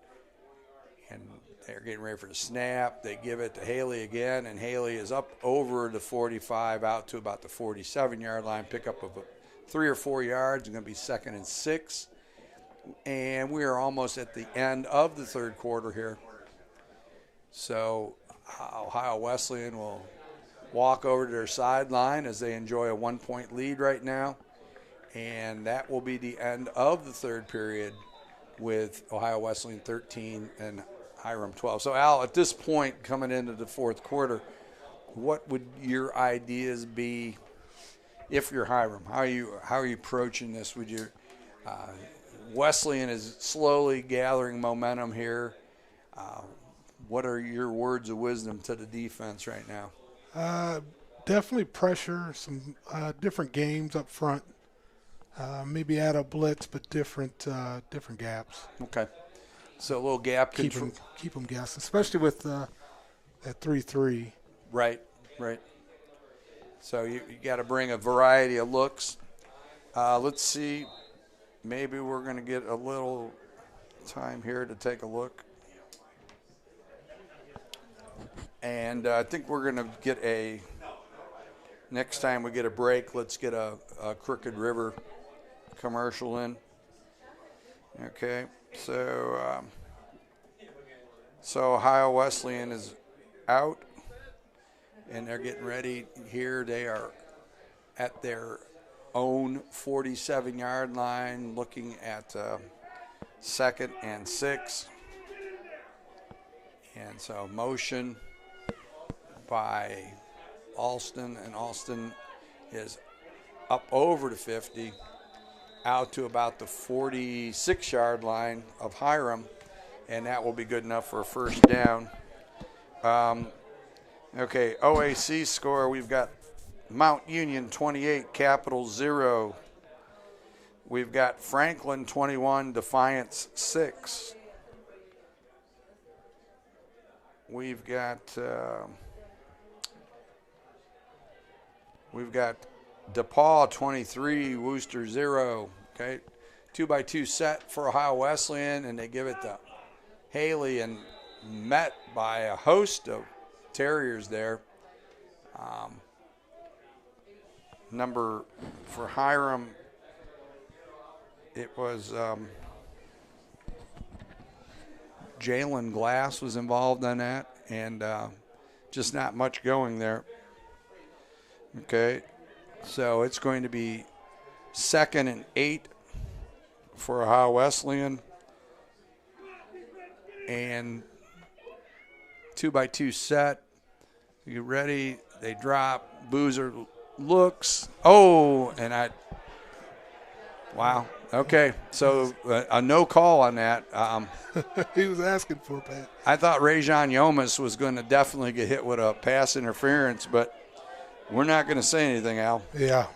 B: And they're getting ready for the snap. They give it to Haley again, and Haley is up over the 45 out to about the 47-yard line. Pick up of 3 or 4 yards. It's going to be 2nd and 6. And we are almost at the end of the third quarter here. So Ohio Wesleyan will walk over to their sideline as they enjoy a 1-point lead right now. And that will be the end of the third period with Ohio Wesleyan 13 and Hiram 12. So, Al, at this point, coming into the fourth quarter, what would your ideas be if you're Hiram? How are you approaching this? Would you Wesleyan is slowly gathering momentum here. What are your words of wisdom to the defense right now?
D: Definitely pressure, some different games up front. Maybe add a blitz, but different gaps.
B: Okay. So a little gap control.
D: Keep them guessing, especially with that 3-3.
B: Right. So you got to bring a variety of looks. Let's see. Maybe we're going to get a little time here to take a look. And I think we're going to get next time we get a break, let's get a Crooked River commercial in. Okay, so Ohio Wesleyan is out, and they're getting ready here. They are at their own 47-yard line, looking at 2nd and 6. And so motion by Alston, and Alston is up over the 50, out to about the 46-yard line of Hiram, and that will be good enough for a first down. Okay, OAC score, we've got Mount Union 28, Capital 0. We've got Franklin 21, Defiance 6. We've got DePaul 23, Worcester 0. Okay, 2x2 set for Ohio Wesleyan, and they give it to Haley, and met by a host of Terriers there. Number for Hiram, it was Jalen Glass was involved on that, and just not much going there. Okay, so it's going to be 2nd and 8 for Ohio Wesleyan, and 2x2 set. You ready? They drop. Boozer looks. Oh, and Wow. Okay. So a no call on that.
D: He was asking for it, Pat.
B: I thought Rajon Yomas was going to definitely get hit with a pass interference, but we're not going to say anything, Al.
D: Yeah.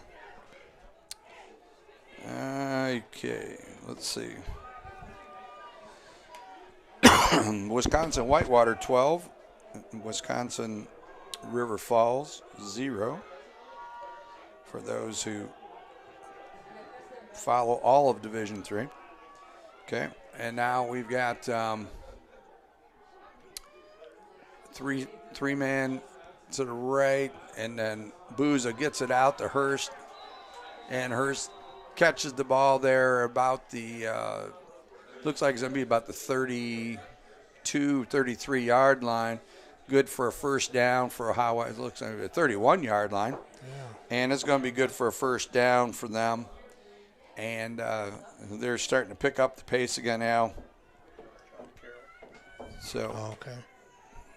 B: Okay. Let's see. Wisconsin Whitewater 12. Wisconsin River Falls 0. For those who follow all of Division III. Okay, and now we've got three man to the right, and then Booza gets it out to Hurst, and Hurst catches the ball there about the looks like it's going to be about the 32, 33 yard line. Good for a first down for Ohio. It looks like a 31 yard line. Yeah. And it's going to be good for a first down for them. And they're starting to pick up the pace again now. So,
D: okay.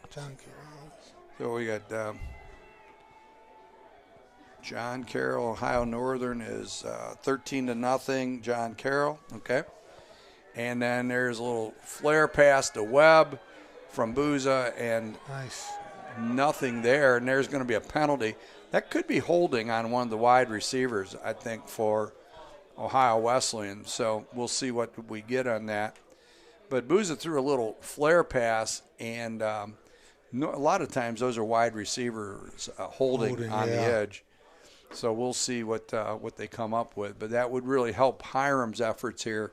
D: John Carroll.
B: So we got John Carroll. Ohio Northern is 13-0. John Carroll. Okay. And then there's a little flare pass to Webb from Booza, and
D: nice.
B: Nothing there. And there's going to be a penalty. That could be holding on one of the wide receivers, I think, for Ohio Wesleyan. So we'll see what we get on that. But Booza threw a little flare pass, and a lot of times those are wide receivers holding on the edge. So we'll see what they come up with. But that would really help Hiram's efforts here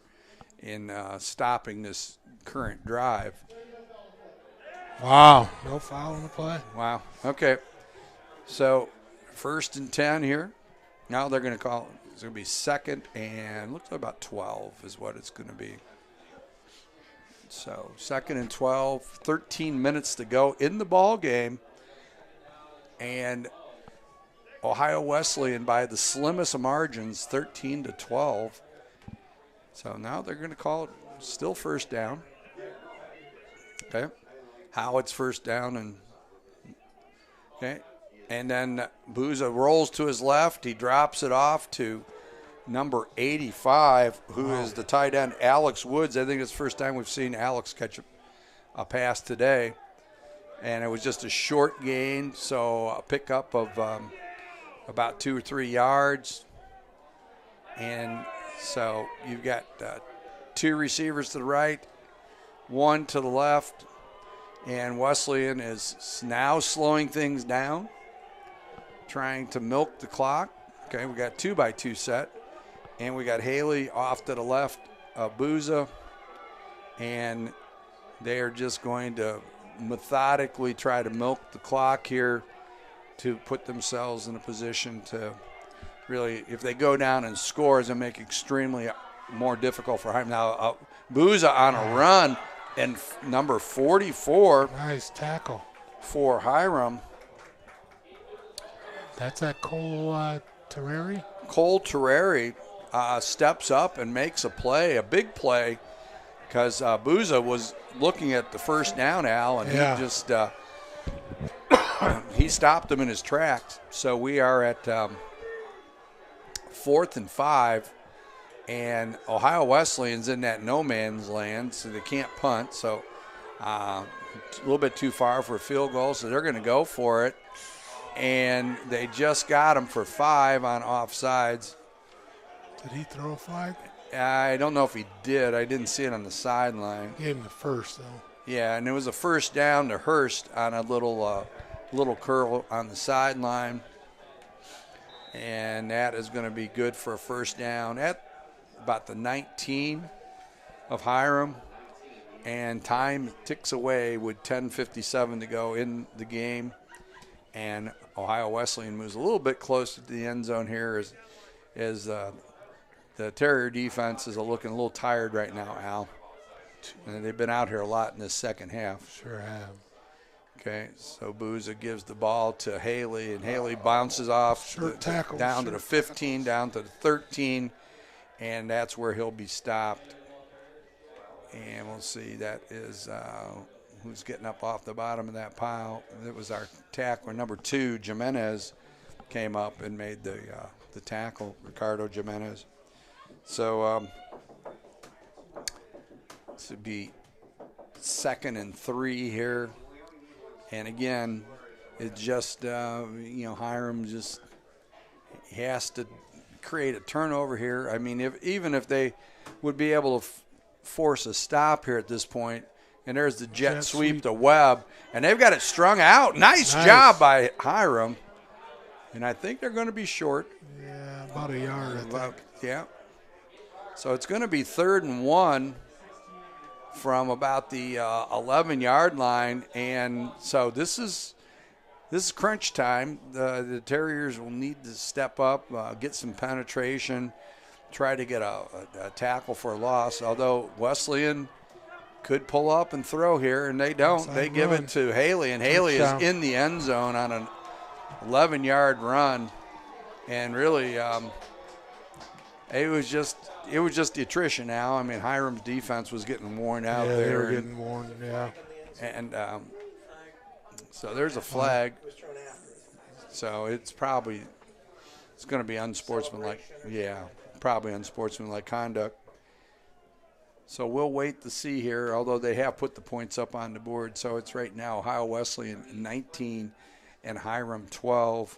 B: in stopping this current drive.
D: Wow. No foul on the play.
B: Wow. Okay. So 1st and 10 here. Now they're going to call it. It's going to be 2nd and looks like about 12 is what it's going to be. So 2nd and 12, 13 minutes to go in the ball game. And Ohio Wesleyan by the slimmest of margins, 13-12. So now they're going to call it still first down. Okay. Howard's first down, and okay. And then Booza rolls to his left. He drops it off to number 85, who is the tight end, Alex Woods. I think it's the first time we've seen Alex catch a pass today. And it was just a short gain, so a pickup of about 2 or 3 yards. And so you've got 2 receivers to the right, 1 to the left. And Wesleyan is now slowing things down, trying to milk the clock. Okay, we got 2-by-2 set. And we got Haley off to the left of Booza. And they are just going to methodically try to milk the clock here to put themselves in a position to really, if they go down and score, it's going to make it extremely more difficult for Hiram. Now, Booza on a run. And number 44.
D: Nice tackle.
B: For Hiram.
D: That's that Cole Terreri?
B: Cole Terreri steps up and makes a play, a big play, because Booza was looking at the first down, Al, and he just he stopped him in his tracks. So we are at 4th and 5. And Ohio Wesleyan's in that no man's land, so they can't punt. So a little bit too far for a field goal, so they're going to go for it. And they just got him for 5 on offsides.
D: Did he throw a flag?
B: I don't know if he did. I didn't see it on the sideline.
D: He gave him the first, though.
B: Yeah, and it was a first down to Hurst on a little curl on the sideline. And that is going to be good for a first down at about the 19 of Hiram, and time ticks away with 10:57 to go in the game, and Ohio Wesleyan moves a little bit closer to the end zone here as the Terrier defense is looking a little tired right now, Al. And they've been out here a lot in this second half.
D: Sure have.
B: Okay, so Booza gives the ball to Haley, and Haley bounces off down to the 15, down to the 13, and that's where he'll be stopped. And we'll see, that is who's getting up off the bottom of that pile. It was our tackler, number 2, Jimenez, came up and made the tackle, Ricardo Jimenez. So this would be 2nd and 3 here. And again, it just, Hiram just has to create a turnover here. I mean, even if they would be able to force a stop here at this point, and there's the jet sweep to Webb, and they've got it strung out. Nice job by Hiram. And I think they're going to be short.
D: Yeah, about a yard, I think.
B: Yeah. So it's going to be 3rd and 1 from about the 11-yard line, and so this is crunch time. The Terriers will need to step up, get some penetration, try to get a tackle for a loss, although Wesleyan could pull up and throw here, and they don't. They give it to Haley, and Haley is in the end zone on an 11-yard run, and really it was just the attrition now. I mean, Hiram's defense was getting worn out there.
D: They were getting worn, yeah.
B: And so there's a flag. So it's going to be unsportsmanlike. Yeah, probably unsportsmanlike conduct. So we'll wait to see here, although they have put the points up on the board. So it's right now Ohio Wesleyan 19 and Hiram 12.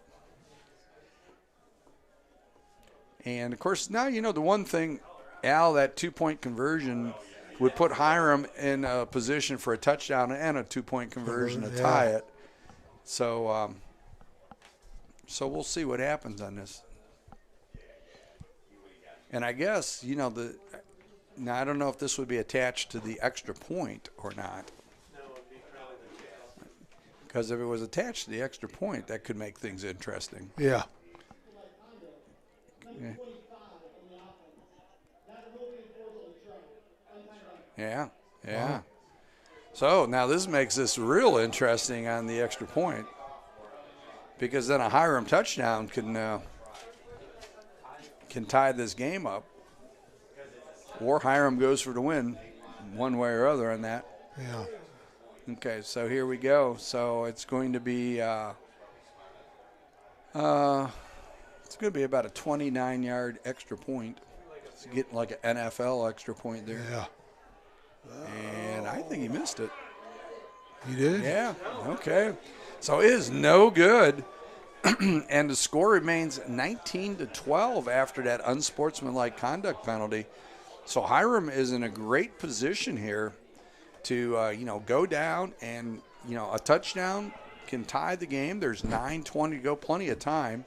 B: And, of course, now the one thing, Al, that 2-point conversion would put Hiram in a position for a touchdown and a 2-point conversion to tie it. So so we'll see what happens on this. And I guess, now I don't know if this would be attached to the extra point or not. Because if it was attached to the extra point, that could make things interesting.
D: Yeah.
B: Yeah. Wow. So now this makes this real interesting on the extra point, because then a Hiram touchdown can tie this game up, or Hiram goes for the win, one way or other on that.
D: Yeah.
B: Okay, so here we go. So it's going to be about a 29-yard extra point. It's getting like an NFL extra point there.
D: Yeah.
B: And I think he missed it.
D: He did?
B: Yeah, okay. So it is no good. And the score remains 19-12 after that unsportsmanlike conduct penalty. So Hiram is in a great position here to, go down, and, a touchdown can tie the game. There's 9:20 to go, plenty of time.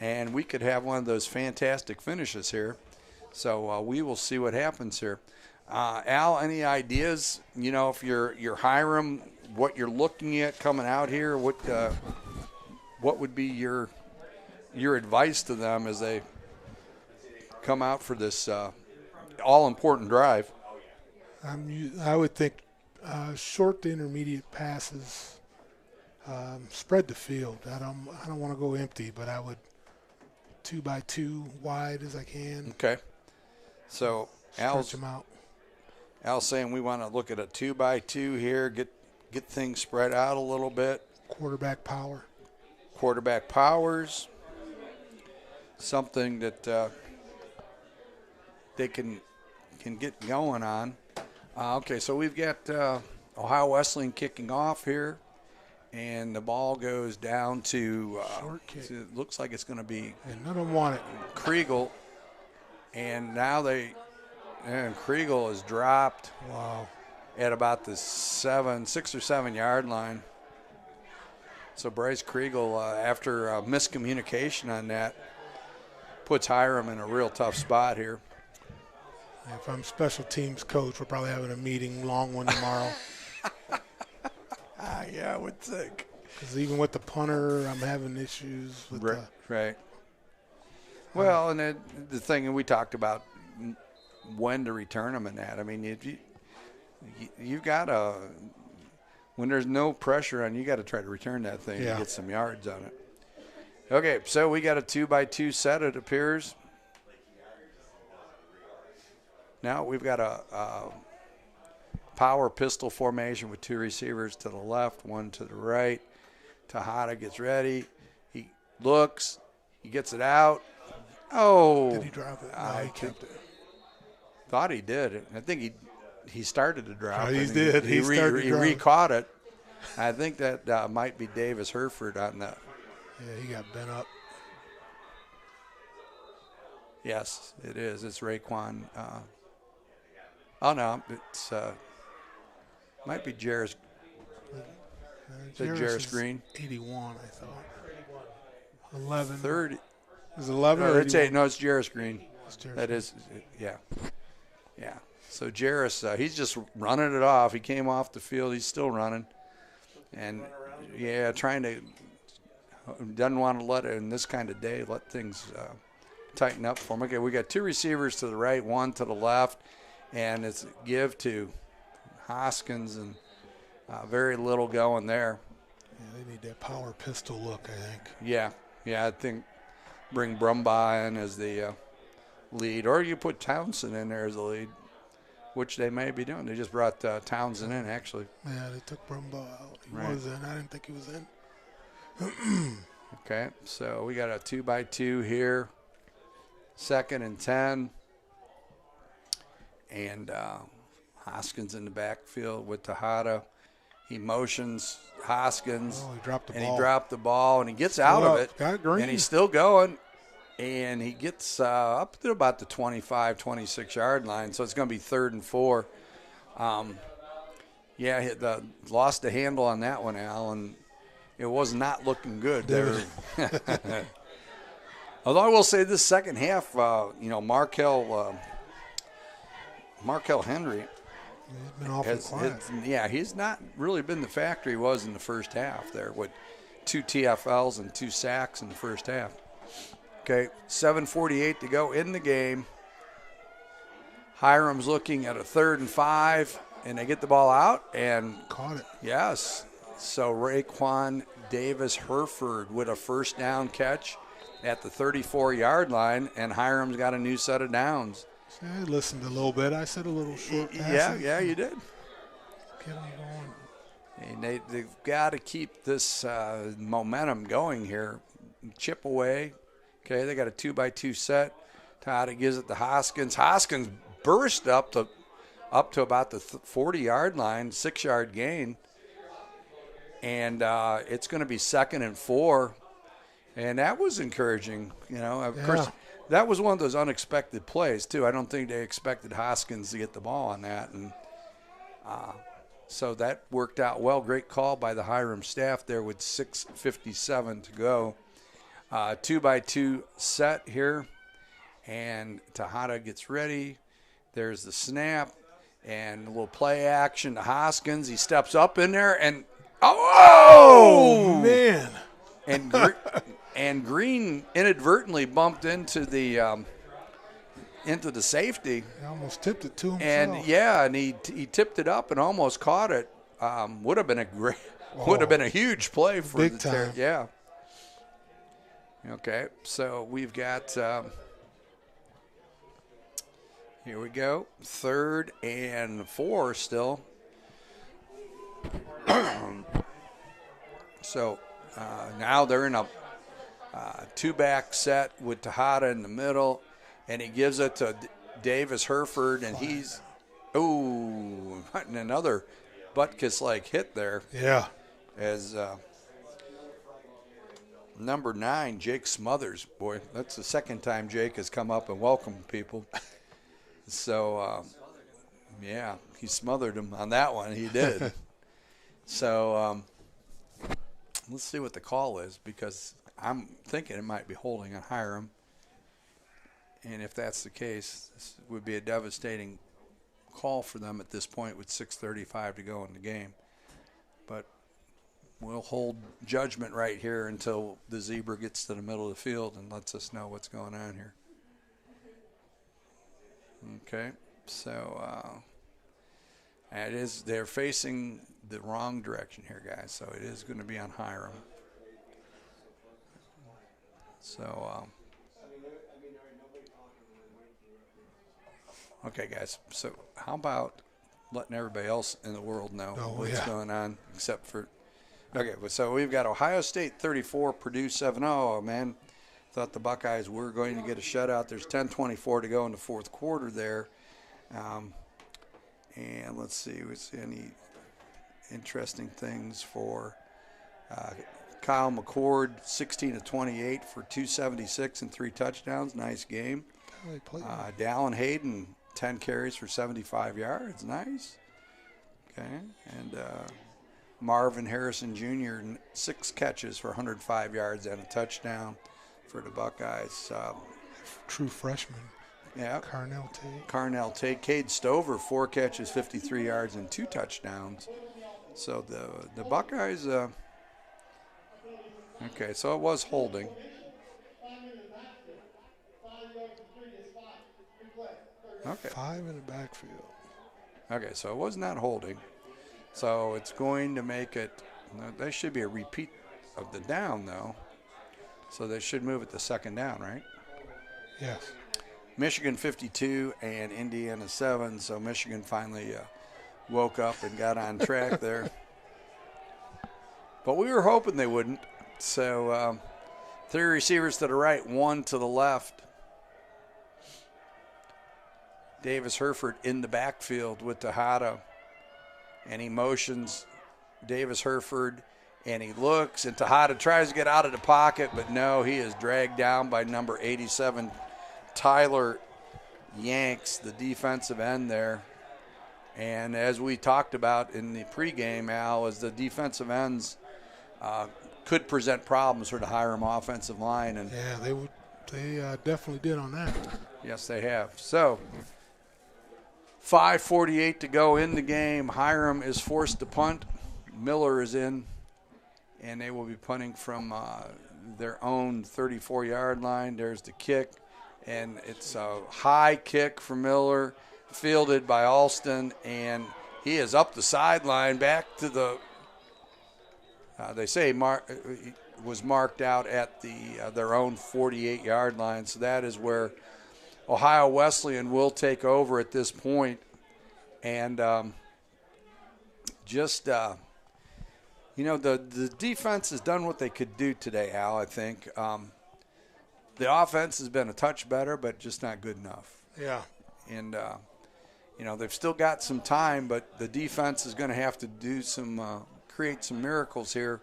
B: And we could have one of those fantastic finishes here. So we will see what happens here. Al, any ideas, if you're Hiram, what you're looking at coming out here, what would be your advice to them as they come out for this all-important drive?
D: I would think short to intermediate passes, spread the field. I don't want to go empty, but I would 2x2 wide as I can.
B: Okay. So
D: stretch them out.
B: Al's saying we want to look at a 2x2 here, get things spread out a little bit.
D: Quarterback
B: powers, something that they can get going on. Okay, so we've got Ohio Wesleyan kicking off here, and the ball goes down to
D: short kick.
B: It looks like it's going to be
D: and none of them want it.
B: Kriegel, and now Kriegel is dropped.
D: Wow.
B: At about the 6 or 7 yard line. So Bryce Kriegel, after miscommunication on that, puts Hiram in a real tough spot here.
D: If I'm special teams coach, we're probably having a meeting, long one tomorrow.
B: Yeah, I would think.
D: Because even with the punter, I'm having issues with
B: Right. Well, and the thing, and we talked about when to return them in that. I mean, you've got to, when there's no pressure on you, got to try to return that thing and get some yards on it. Okay, so we got a 2x2 set, it appears. Now we've got a power pistol formation with 2 receivers to the left, 1 to the right. Tejada gets ready. He looks. He gets it out. Oh.
D: Did he drop it? No, he kept it.
B: thought he did. I think he started to drop.
D: Oh, he
B: and
D: did.
B: He
D: started to drop.
B: re-caught it. I think that might be Davis Hereford on that.
D: Yeah, he got bent up.
B: Yes, it is. It's Raekwon. Oh, no. It's might be Jarris. Jarris Green.
D: 81, I thought. 11.
B: 30.
D: Is it 11
B: No,
D: or
B: it's
D: 81?
B: 8. No, it's Jarris Green.
D: It's Jarris
B: That
D: Green.
B: is, yeah. Yeah. So Jarris, he's just running it off. He came off the field. He's still running. And, yeah, trying to, doesn't want to let it, in this kind of day, let things tighten up for him. Okay, we got 2 receivers to the right, 1 to the left, and it's give to Hoskins, and very little going there.
D: Yeah, they need that power pistol look, I think.
B: Yeah, I think bring Brumbaugh in as the lead, or you put Townsend in there as the lead, which they may be doing. They just brought Townsend in, actually.
D: Yeah, they took Brumbaugh out. He
B: Right.
D: was in. I didn't think he was in.
B: Okay, so we got a 2-by-2 here, 2nd and 10, and Hoskins in the backfield with Tejada. He motions Hoskins.
D: Oh, he dropped the
B: and
D: ball.
B: he dropped the ball, and he gets out of it,
D: Got green.
B: and he's still going, and he gets up to about the 25, 26-yard line, so it's going to be 3rd and 4. Lost the handle on that one, Al, and it was not looking good there. Although I will say this second half, Markel Henry,
D: He's been awful quiet.
B: he's not really been the factor he was in the first half there with 2 TFLs and 2 sacks in the first half. Okay, 7:48 to go in the game. Hiram's looking at a 3rd and 5, and they get the ball out, and
D: Caught it.
B: yes. So Raekwon Davis Hereford with a first down catch at the 34-yard line, and Hiram's got a new set of downs.
D: See, I listened a little bit. I said a little short pass.
B: Yeah, you did.
D: Get him going.
B: And they've got to keep this momentum going here. Chip away. Okay, they got a 2-by-2 set. Todd gives it to Hoskins. Hoskins burst up to about the 40-yard line, 6-yard gain. And it's going to be 2nd and 4. And that was encouraging. Of course, that was one of those unexpected plays, too. I don't think they expected Hoskins to get the ball on that. And so that worked out well. Great call by the Hiram staff there with 6:57 to go. 2-by-2 set here. And Tejada gets ready. There's the snap. And a little play action to Hoskins. He steps up in there and
D: Oh, man.
B: And Green inadvertently bumped into the safety.
D: He almost tipped it to himself.
B: And he tipped it up and almost caught it. Would have been a huge play for
D: big
B: the
D: time.
B: Yeah. Okay, so we've got here we go, 3rd and 4 still. So now they're in a 2-back set with Tejada in the middle, and he gives it to Davis Hereford, and he's another butt-kiss-like hit there.
D: Yeah.
B: As number 9, Jake Smothers. Boy, that's the second time Jake has come up and welcomed people. So, he smothered him on that one. He did. So, let's see what the call is, because I'm thinking it might be holding on Hiram. And if that's the case, this would be a devastating call for them at this point with 6:35 to go in the game. But we'll hold judgment right here until the zebra gets to the middle of the field and lets us know what's going on here. Okay, so they're facing the wrong direction here, guys, so it is going to be on Hiram. So, okay, guys, so how about letting everybody else in the world know what's going on, except for – okay, so we've got Ohio State 34, Purdue 7-0. Oh, man, thought the Buckeyes were going to get a shutout. There's 10:24 to go in the fourth quarter there. And let's see, was any interesting things for Kyle McCord, 16 of 28 for 276 and 3 touchdowns. Nice game. Dallin Hayden, 10 carries for 75 yards. Nice. Okay. And Marvin Harrison Jr., 6 catches for 105 yards and a touchdown for the Buckeyes.
D: True freshman.
B: Yeah.
D: Carnell Tate.
B: Cade Stover, 4 catches, 53 yards, and 2 touchdowns. So the Buckeyes, okay, so it was holding. Okay.
D: 5 in the backfield.
B: Okay, so it was not holding. So it's going to make it, there should be a repeat of the down, though. So they should move it to second down, right?
D: Yes.
B: Michigan 52 and Indiana 7, so Michigan finally woke up and got on track there. But we were hoping they wouldn't. So 3 receivers to the right, 1 to the left. Davis Herford in the backfield with Tejada. And he motions Davis Herford, and he looks, and Tejada tries to get out of the pocket, but no, he is dragged down by number 87, Tyler Yanks, the defensive end there. And as we talked about in the pregame, Al, is the defensive ends could present problems for the Hiram offensive line. And
D: yeah, they definitely did on that.
B: Yes, they have. So 5:48 to go in the game. Hiram is forced to punt. Miller is in, and they will be punting from their own 34-yard line. There's the kick, and it's a high kick for Miller, fielded by Alston, and he is up the sideline back to the they say was marked out at their own 48-yard line. So that is where Ohio Wesleyan will take over at this point. And the defense has done what they could do today, Al, I think. The offense has been a touch better, but just not good enough.
D: Yeah.
B: And, they've still got some time, but the defense is going to have to do create some miracles here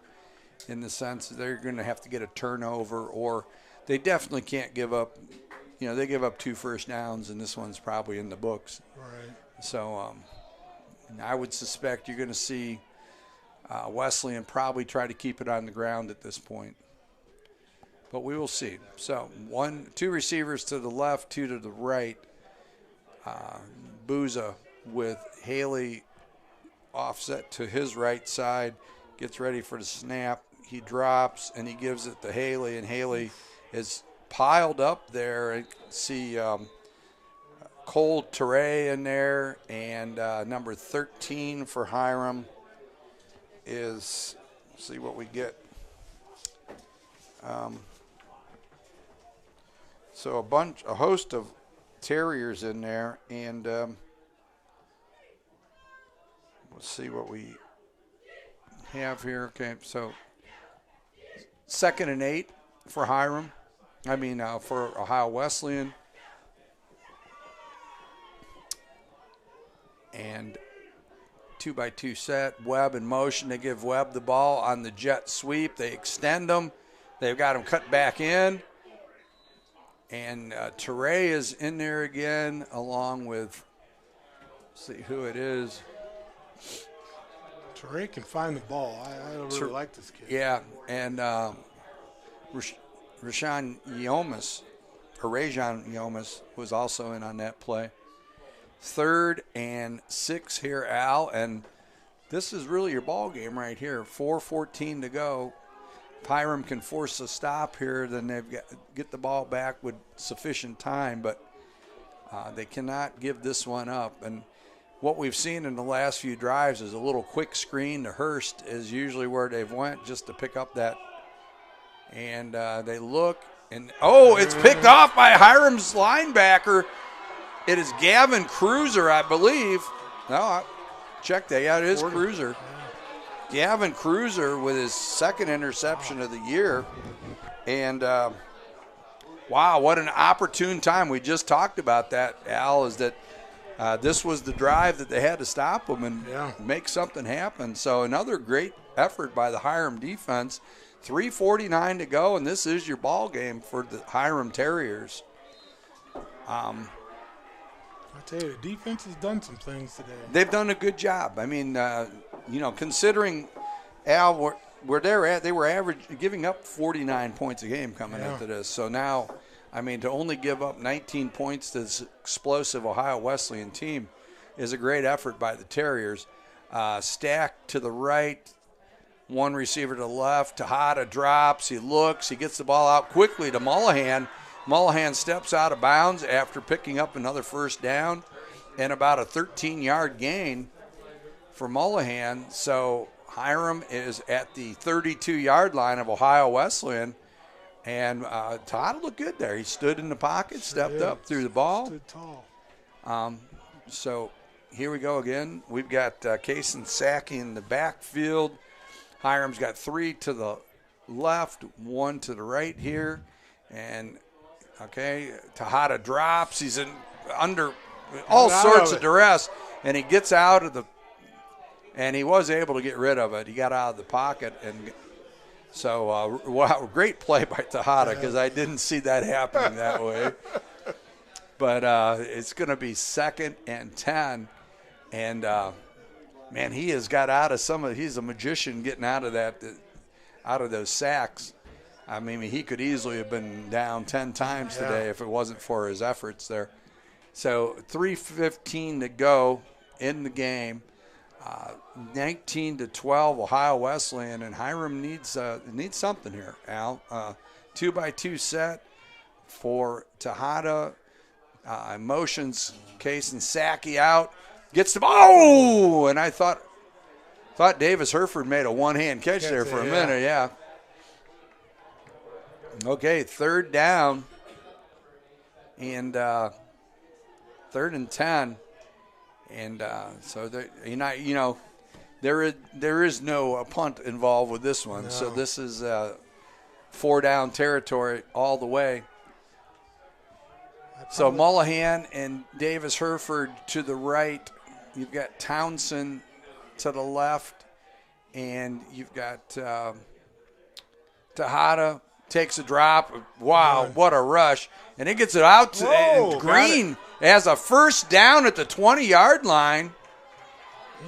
B: in the sense that they're going to have to get a turnover, or they definitely can't give up. They give up 2 first downs, and this one's probably in the books.
D: Right.
B: So I would suspect you're going to see Wesleyan probably try to keep it on the ground at this point. But we will see. So 2 receivers to the left, 2 to the right. Booza with Haley offset to his right side, gets ready for the snap. He drops, and he gives it to Haley, and Haley is piled up there. And see Cole Teray in there, and number 13 for Hiram is, see what we get. So a host of Terriers in there, and we'll see what we have here. Okay, so 2nd and 8 for Hiram. For Ohio Wesleyan. And 2-by-2 set. Webb in motion. They give Webb the ball on the jet sweep. They extend him. They've got him cut back in. And Teray is in there again, along with, let's see who it is.
D: Teray can find the ball. I really like this kid.
B: Yeah, and Rajan Yomas was also in on that play. 3rd and 6 here, Al, and this is really your ball game right here. 4:14 to go. If Hiram can force a stop here, then they've got get the ball back with sufficient time, but they cannot give this one up. And what we've seen in the last few drives is a little quick screen to Hurst is usually where they've went just to pick up that. And they look, and it's picked off by Hiram's linebacker. It is Gavin Cruiser, I believe. No, check that. Yeah, it is Cruiser. Gavin Cruiser with his 2nd interception of the year. And, wow, what an opportune time. We just talked about that, Al, is that this was the drive that they had to stop them and
D: Yeah.
B: make something happen. So another great effort by the Hiram defense. 3:49 to go, and this is your ball game for the Hiram Terriers.
D: I tell you, the defense has done some things today.
B: They've done a good job. I mean, considering, Al, where they're at, they were giving up 49 points a game coming into this. So now, I mean, to only give up 19 points to this explosive Ohio Wesleyan team is a great effort by the Terriers. Stack to the right, one receiver to the left. Tejada drops. He looks. He gets the ball out quickly to Mullahan. Mullahan steps out of bounds after picking up another first down and about a 13-yard gain for Mullahan. So Hiram is at the 32-yard line of Ohio Wesleyan. And Tejada looked good there. He stood in the pocket, stepped up, threw the ball.
D: Stood tall.
B: So here we go again. We've got Case and Sackey in the backfield. Hiram's got 3 to the left, 1 to the right here. And, Tejada drops. He's under all sorts of duress. And he gets out of and he was able to get rid of it. He got out of the pocket. And so, wow, great play by Tejada because I didn't see that happening that way. But it's going to be 2nd and 10. And, man, he has got out of he's a magician getting out of those sacks. I mean, he could easily have been down 10 times today if it wasn't for his efforts there. So 3:15 to go in the game. 19-12 Ohio Wesleyan, and Hiram needs something here, Al. 2-by-2 set for Tejada. Motions Case and Sackey out. Gets the ball. Oh! And I thought Davis Herford made a one-hand catch there for a minute, yeah. Okay, 3rd down. And 3rd and 10. And so there is no punt involved with this one. No. So this is 4-down territory all the way. So Mullahan and Davis Herford to the right. You've got Townsend to the left, and you've got Tejada takes a drop. Wow, what a rush. And it gets it out to Green as a first down at the 20-yard line,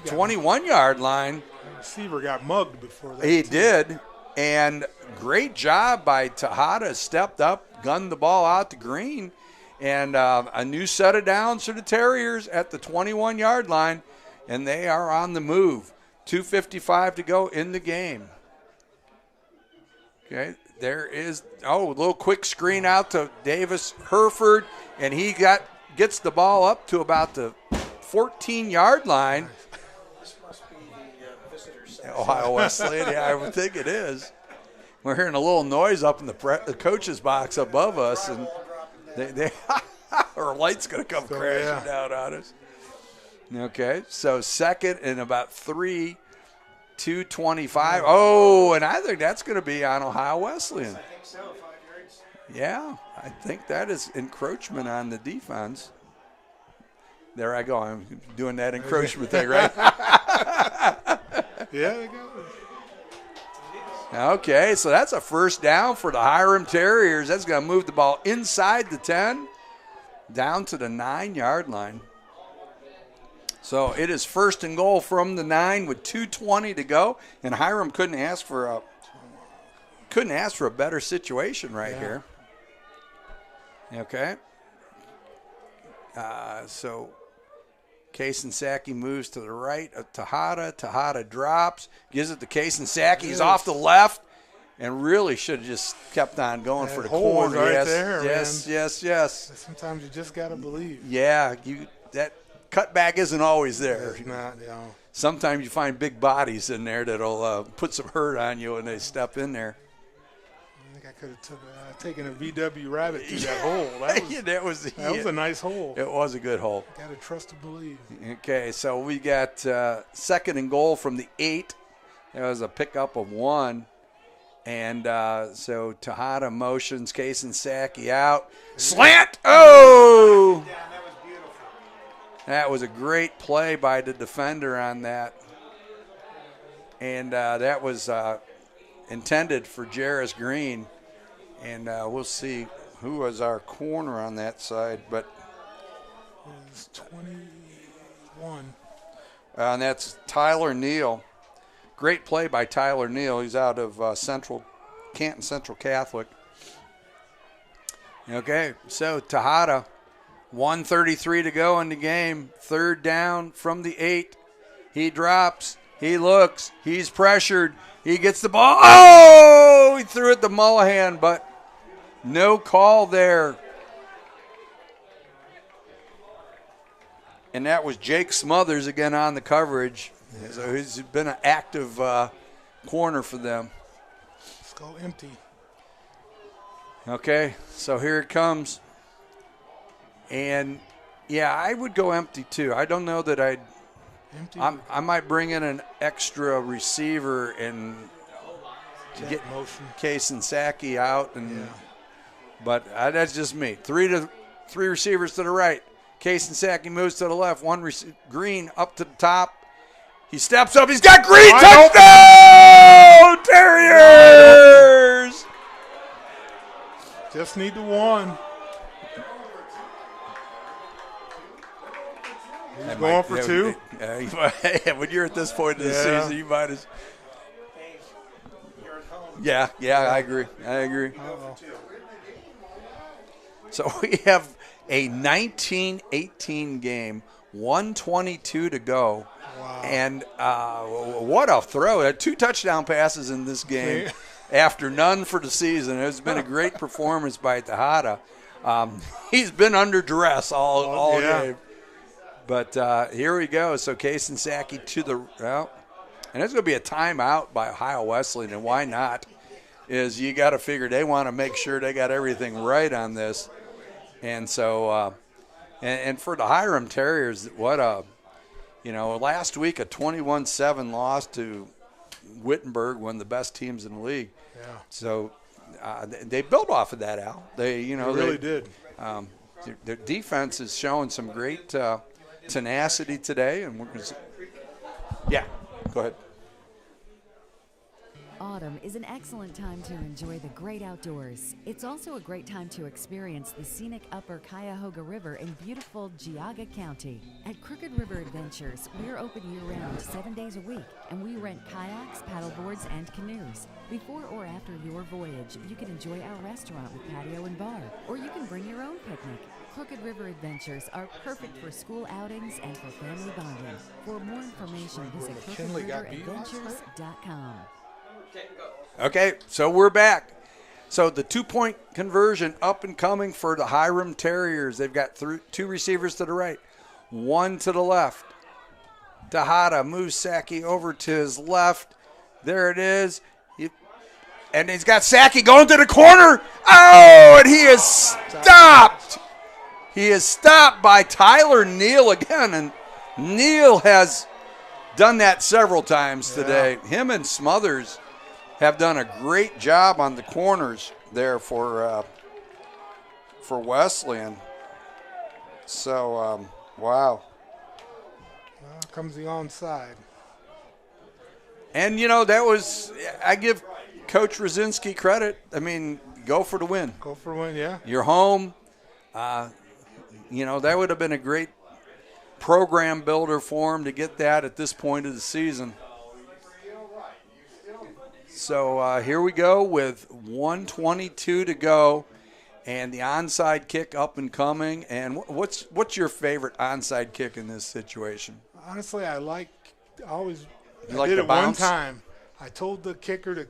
B: 21-yard line.
D: The receiver got mugged before that.
B: He did, and great job by Tejada. Stepped up, gunned the ball out to Green, and a new set of downs for the Terriers at the 21-yard line, and they are on the move. 2:55 to go in the game. Okay, there is a little quick screen out to Davis Herford, and he gets the ball up to about the 14-yard line.
E: This must be the visitor center.
B: Ohio Wesleyan, yeah, I would think it is. We're hearing a little noise up in the coach's box above us, and our light's going to come crashing down on us. Okay, so 2nd and about 3, 2:25. Oh, and I think that's going to be on Ohio Wesleyan.
E: I think so, 5 yards.
B: Yeah, I think that is encroachment on the defense. There I go. I'm doing that encroachment thing, right?
D: Yeah, they got it.
B: Okay, so that's a first down for the Hiram Terriers. That's going to move the ball inside the 10, down to the 9-yard line. So it is 1st and goal from the 9 with 2:20 to go, and Hiram couldn't ask for a better situation right here. Okay. So Case and Sackey moves to the right of Tejada. Tejada drops, gives it to Case and Sackey. He's off the left, and really should have just kept on going for the corner.
D: Right there,
B: yes.
D: Sometimes you just got to believe.
B: Yeah, that cutback isn't always there.
D: It's not,
B: Sometimes you find big bodies in there that'll put some hurt on you when they step in there.
D: I think I could have taken a VW Rabbit through that hole. That was a nice hole.
B: It was a good hole.
D: Got to trust and believe.
B: Okay, so we got 2nd and goal from the 8. There was a pickup of 1. And so Tejada motions Case and Sackey out. Slant! Oh!
E: Yeah, that was beautiful.
B: That was a great play by the defender on that. And that was intended for Jarris Green. And we'll see who was our corner on that side. But
D: It's 21.
B: and that's Tyler Neal. Great play by Tyler Neal. He's out of Canton Central Catholic. Okay, so Tejada, 1:33 to go in the game. Third down from the 8. He drops. He looks. He's pressured. He gets the ball. Oh! He threw it to Mullahan, but no call there. And that was Jake Smothers again on the coverage. So he's been an active corner for them.
D: Let's go empty.
B: Okay, so here it comes. And, yeah, I would go empty too. I don't know that I'd
D: Empty.
B: I might bring in an extra receiver and get
D: motion.
B: Case and Saki out.
D: Yeah.
B: But that's just me. Three receivers to the right. Case and Saki moves to the left. Green up to the top. He steps up. He's got Green. Touchdown! Terriers!
D: Just need the one. He's going for 2.
B: When you're at this point in the
D: Yeah.
B: season, you might as.
E: Hey, you're at home.
B: Yeah, I agree.
D: Uh-oh.
B: So we have a 19-18 game, 1:22 to go.
D: Wow.
B: And what a throw. 2 touchdown passes in this game after none for the season. It's been a great performance by Tejada. He's been under duress all game. But here we go. So Case and Saki to the well, and there's going to be a timeout by Ohio Wesleyan, and why not? Is you got to figure they want to make sure they got everything right on this. And so, and for the Hiram Terriers, what last week a 21-7 loss to Wittenberg, one of the best teams in the league.
D: Yeah.
B: So they built off of that, Al. They
D: really did.
B: Their defense is showing some great tenacity today, and we're going to. Yeah, go ahead.
C: Autumn is an excellent time to enjoy the great outdoors. It's also a great time to experience the scenic upper Cuyahoga River in beautiful Geauga County. At Crooked River Adventures, we're open year-round 7 days a week, and we rent kayaks, paddleboards, and canoes. Before or after your voyage, you can enjoy our restaurant with patio and bar, or you can bring your own picnic. Crooked River Adventures are perfect for school outings and for family bonding. For more information, visit crookedriveradventures.com.
B: Okay, so we're back. So the 2-point conversion up and coming for the Hiram Terriers. They've got 2 receivers to the right, 1 to the left. Tejada moves Saki over to his left. There it is. And he's got Saki going to the corner. Oh, and he is stopped. He is stopped by Tyler Neal again. And Neal has done that several times today. Him and Smothers have done a great job on the corners there for Wesleyan. So, wow.
D: Well, comes the onside.
B: And, that was – I give Coach Rosinski credit. I mean, go for the win.
D: Go for a win, yeah.
B: You're home. That would have been a great program builder for him to get that at this point of the season. So here we go with 1:22 to go, and the onside kick up and coming. And what's your favorite onside kick in this situation?
D: Honestly, I did
B: the
D: it
B: bounce?
D: one time. I told the kicker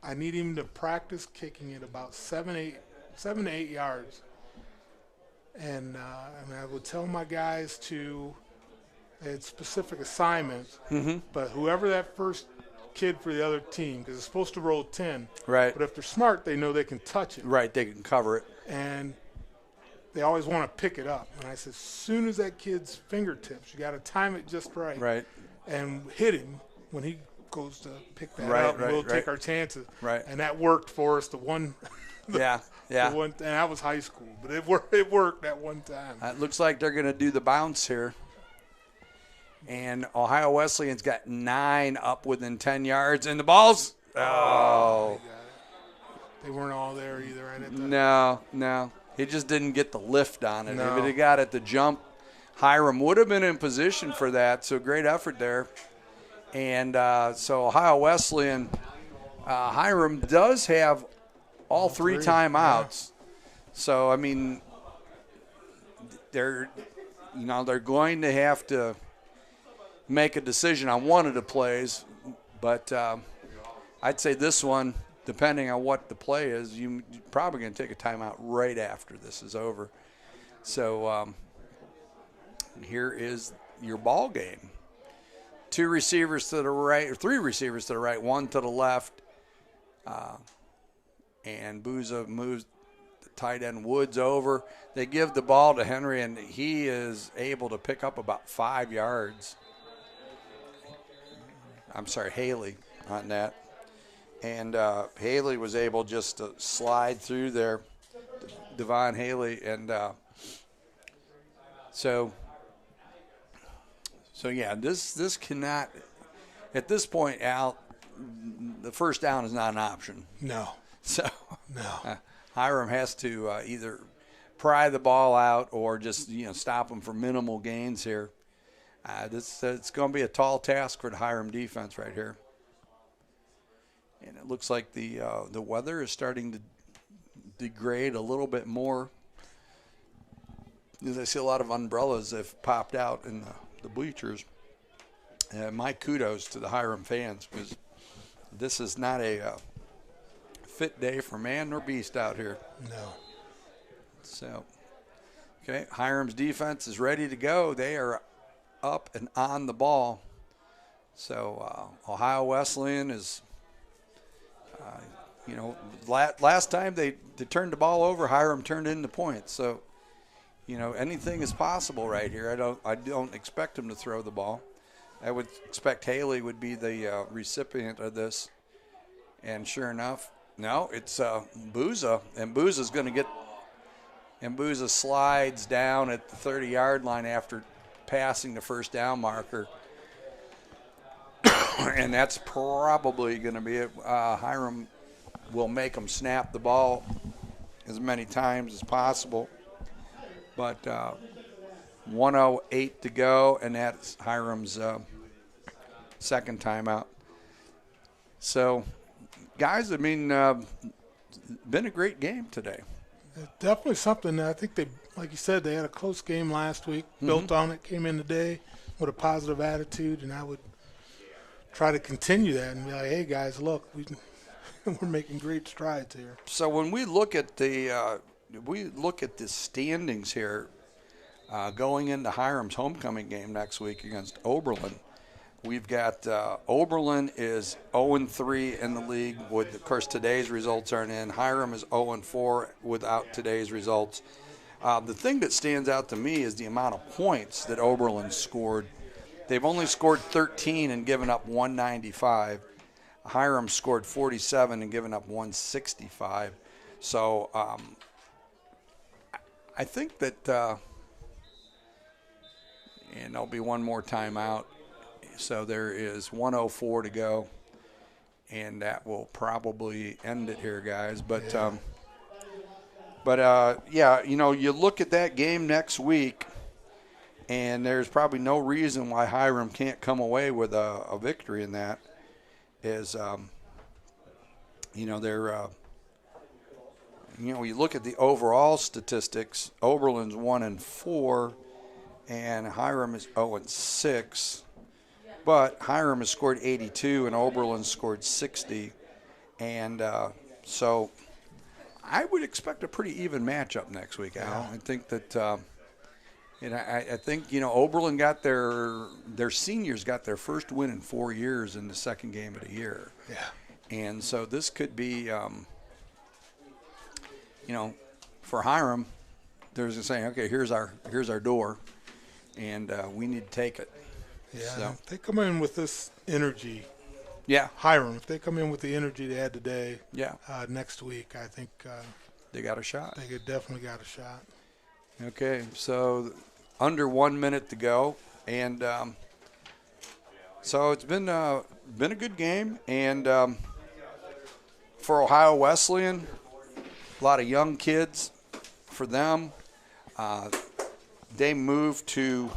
D: I need him to practice kicking it about 7 to 8 yards. And I would tell my guys they had specific assignments, but whoever that first kid for the other team, because it's supposed to roll 10.
B: Right.
D: But if they're smart, they know they can touch it.
B: Right, they can cover it.
D: And they always want to pick it up. And I said, as soon as that kid's fingertips, you got to time it just right.
B: Right.
D: And hit him when he goes to pick that up.
B: Right,
D: We'll
B: right.
D: take our chances.
B: Right.
D: And that worked for us.
B: Yeah.
D: And that was high school, but it worked that one time.
B: It looks like they're going to do the bounce here. And Ohio Wesleyan's got 9 up within 10 yards. And the ball's – oh.
D: They weren't all there either, right?
B: No. He just didn't get the lift on it.
D: No.
B: If it had got at the jump, Hiram would have been in position for that. So great effort there. And so Ohio Wesleyan, Hiram does have all three timeouts. Yeah. So, I mean, they're going to have to make a decision on one of the plays. But I'd say this one, depending on what the play is, you're probably going to take a timeout right after this is over. So here is your ball game. 2 receivers to the right, or 3 receivers to the right, 1 to the left. And Booza moves the tight end Woods over. They give the ball to Henry, and he is able to pick up about 5 yards. I'm sorry, Haley on that. And Haley was able just to slide through there, Devon Haley. And so yeah, this cannot, at this point, Al, the first down is not an option.
D: No.
B: So
D: no.
B: Hiram has to either pry the ball out or just stop them for minimal gains here. It's going to be a tall task for the Hiram defense right here. And it looks like the weather is starting to degrade a little bit more. As I see a lot of umbrellas have popped out in the bleachers. My kudos to the Hiram fans, because this is not a fit day for man nor beast out here.
D: No.
B: So, okay, Hiram's defense is ready to go. They are up and on the ball. So Ohio Wesleyan is, last time they turned the ball over, Hiram turned in the points. So, anything is possible right here. I don't expect him to throw the ball. I would expect Haley would be the recipient of this. And sure enough, no, it's Booza. And Booza's going to get – and Booza slides down at the 30-yard line after passing the first down marker. And that's probably going to be it. Hiram will make him snap the ball as many times as possible. But 1:08 to go, and that's Hiram's second timeout. So, guys, I mean, been a great game today.
D: Definitely something. I think they, like you said, they had a close game last week, built on it, came in today with a positive attitude, and I would try to continue that and be like, hey, guys, look, we're making great strides here.
B: So when we look at the standings here, going into Hiram's homecoming game next week against Oberlin, we've got Oberlin is 0-3 in the league. With, of course, today's results aren't in. Hiram is 0-4 without today's results. The thing that stands out to me is the amount of points that Oberlin scored. They've only scored 13 and given up 195. Hiram scored 47 and given up 165. So I think that, and there'll be one more timeout. So there is 1:04 to go, and that will probably end it here, guys. But yeah, you look at that game next week, and there's probably no reason why Hiram can't come away with a victory in that. They're you look at the overall statistics, Oberlin's 1-4, and Hiram is 0-6. But Hiram has scored 82 and Oberlin scored 60. And so I would expect a pretty even matchup next week, Al. Yeah. I think that, I think, Oberlin got their seniors got their first win in 4 years in the second game of the year.
D: Yeah.
B: And so this could be, for Hiram, they're just saying, okay, here's our door, and we need to take it.
D: Yeah,
B: so.
D: If they come in with this energy.
B: Yeah.
D: Hiram, if they come in with the energy they had today.
B: Yeah.
D: Next week, I think
B: they got a shot.
D: They definitely got a shot.
B: Okay, so under 1 minute to go, and So it's been a good game, and for Ohio Wesleyan, a lot of young kids. For them, they moved to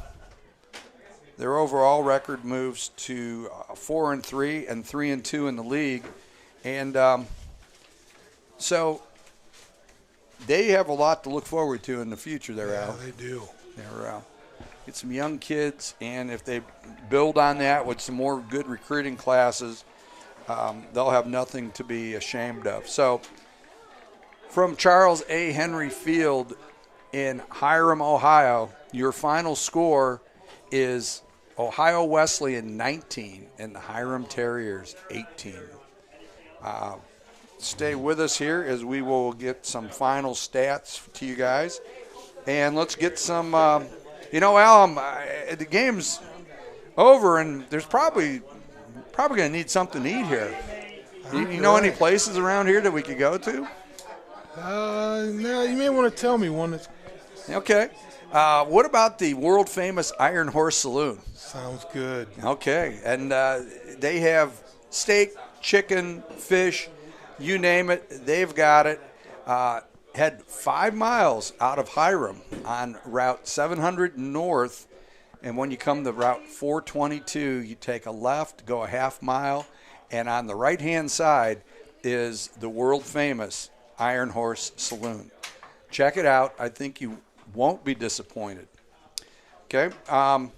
B: their overall record moves to 4-3 and 3-2 in the league, and so they have a lot to look forward to in the future. There,
D: Yeah,
B: Al.
D: they do.
B: They're get some young kids, and if they build on that with some more good recruiting classes, they'll have nothing to be ashamed of. So, from Charles A. Henry Field in Hiram, Ohio, your final score is Ohio Wesleyan 19 and the Hiram Terriers 18. Stay with us here as we will get some final stats to you guys. And let's get some, Al, the game's over, and there's probably going to need something to eat here. You know any places around here that we could go to?
D: No, you may want to tell me one.
B: Okay. What about the world-famous Iron Horse Saloon?
D: Sounds good.
B: Okay. And they have steak, chicken, fish, you name it, they've got it. Head 5 miles out of Hiram on Route 700 North, and when you come to Route 422, you take a left, go a half mile, and on the right-hand side is the world-famous Iron Horse Saloon. Check it out. I think you won't be disappointed. Okay. Do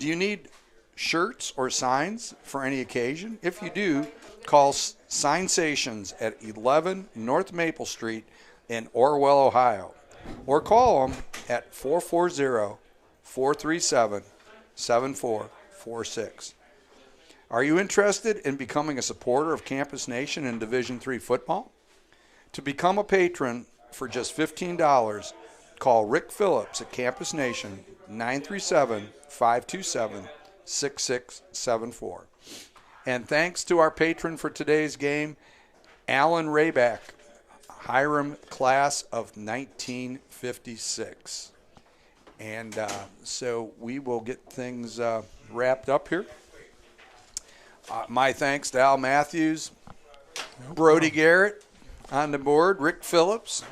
B: you need shirts or signs for any occasion? If you do, call Signsations at 11 North Maple Street in Orwell, Ohio, or call them at 440-437-7446. Are you interested in becoming a supporter of Campus Nation in Division III football? To become a patron for just $15, call Rick Phillips at Campus Nation, 937-527-6674. And thanks to our patron for today's game, Alan Rayback, Hiram class of 1956. And so we will get things wrapped up here. My thanks to Al Matthews, Brody Garrett on the board, Rick Phillips,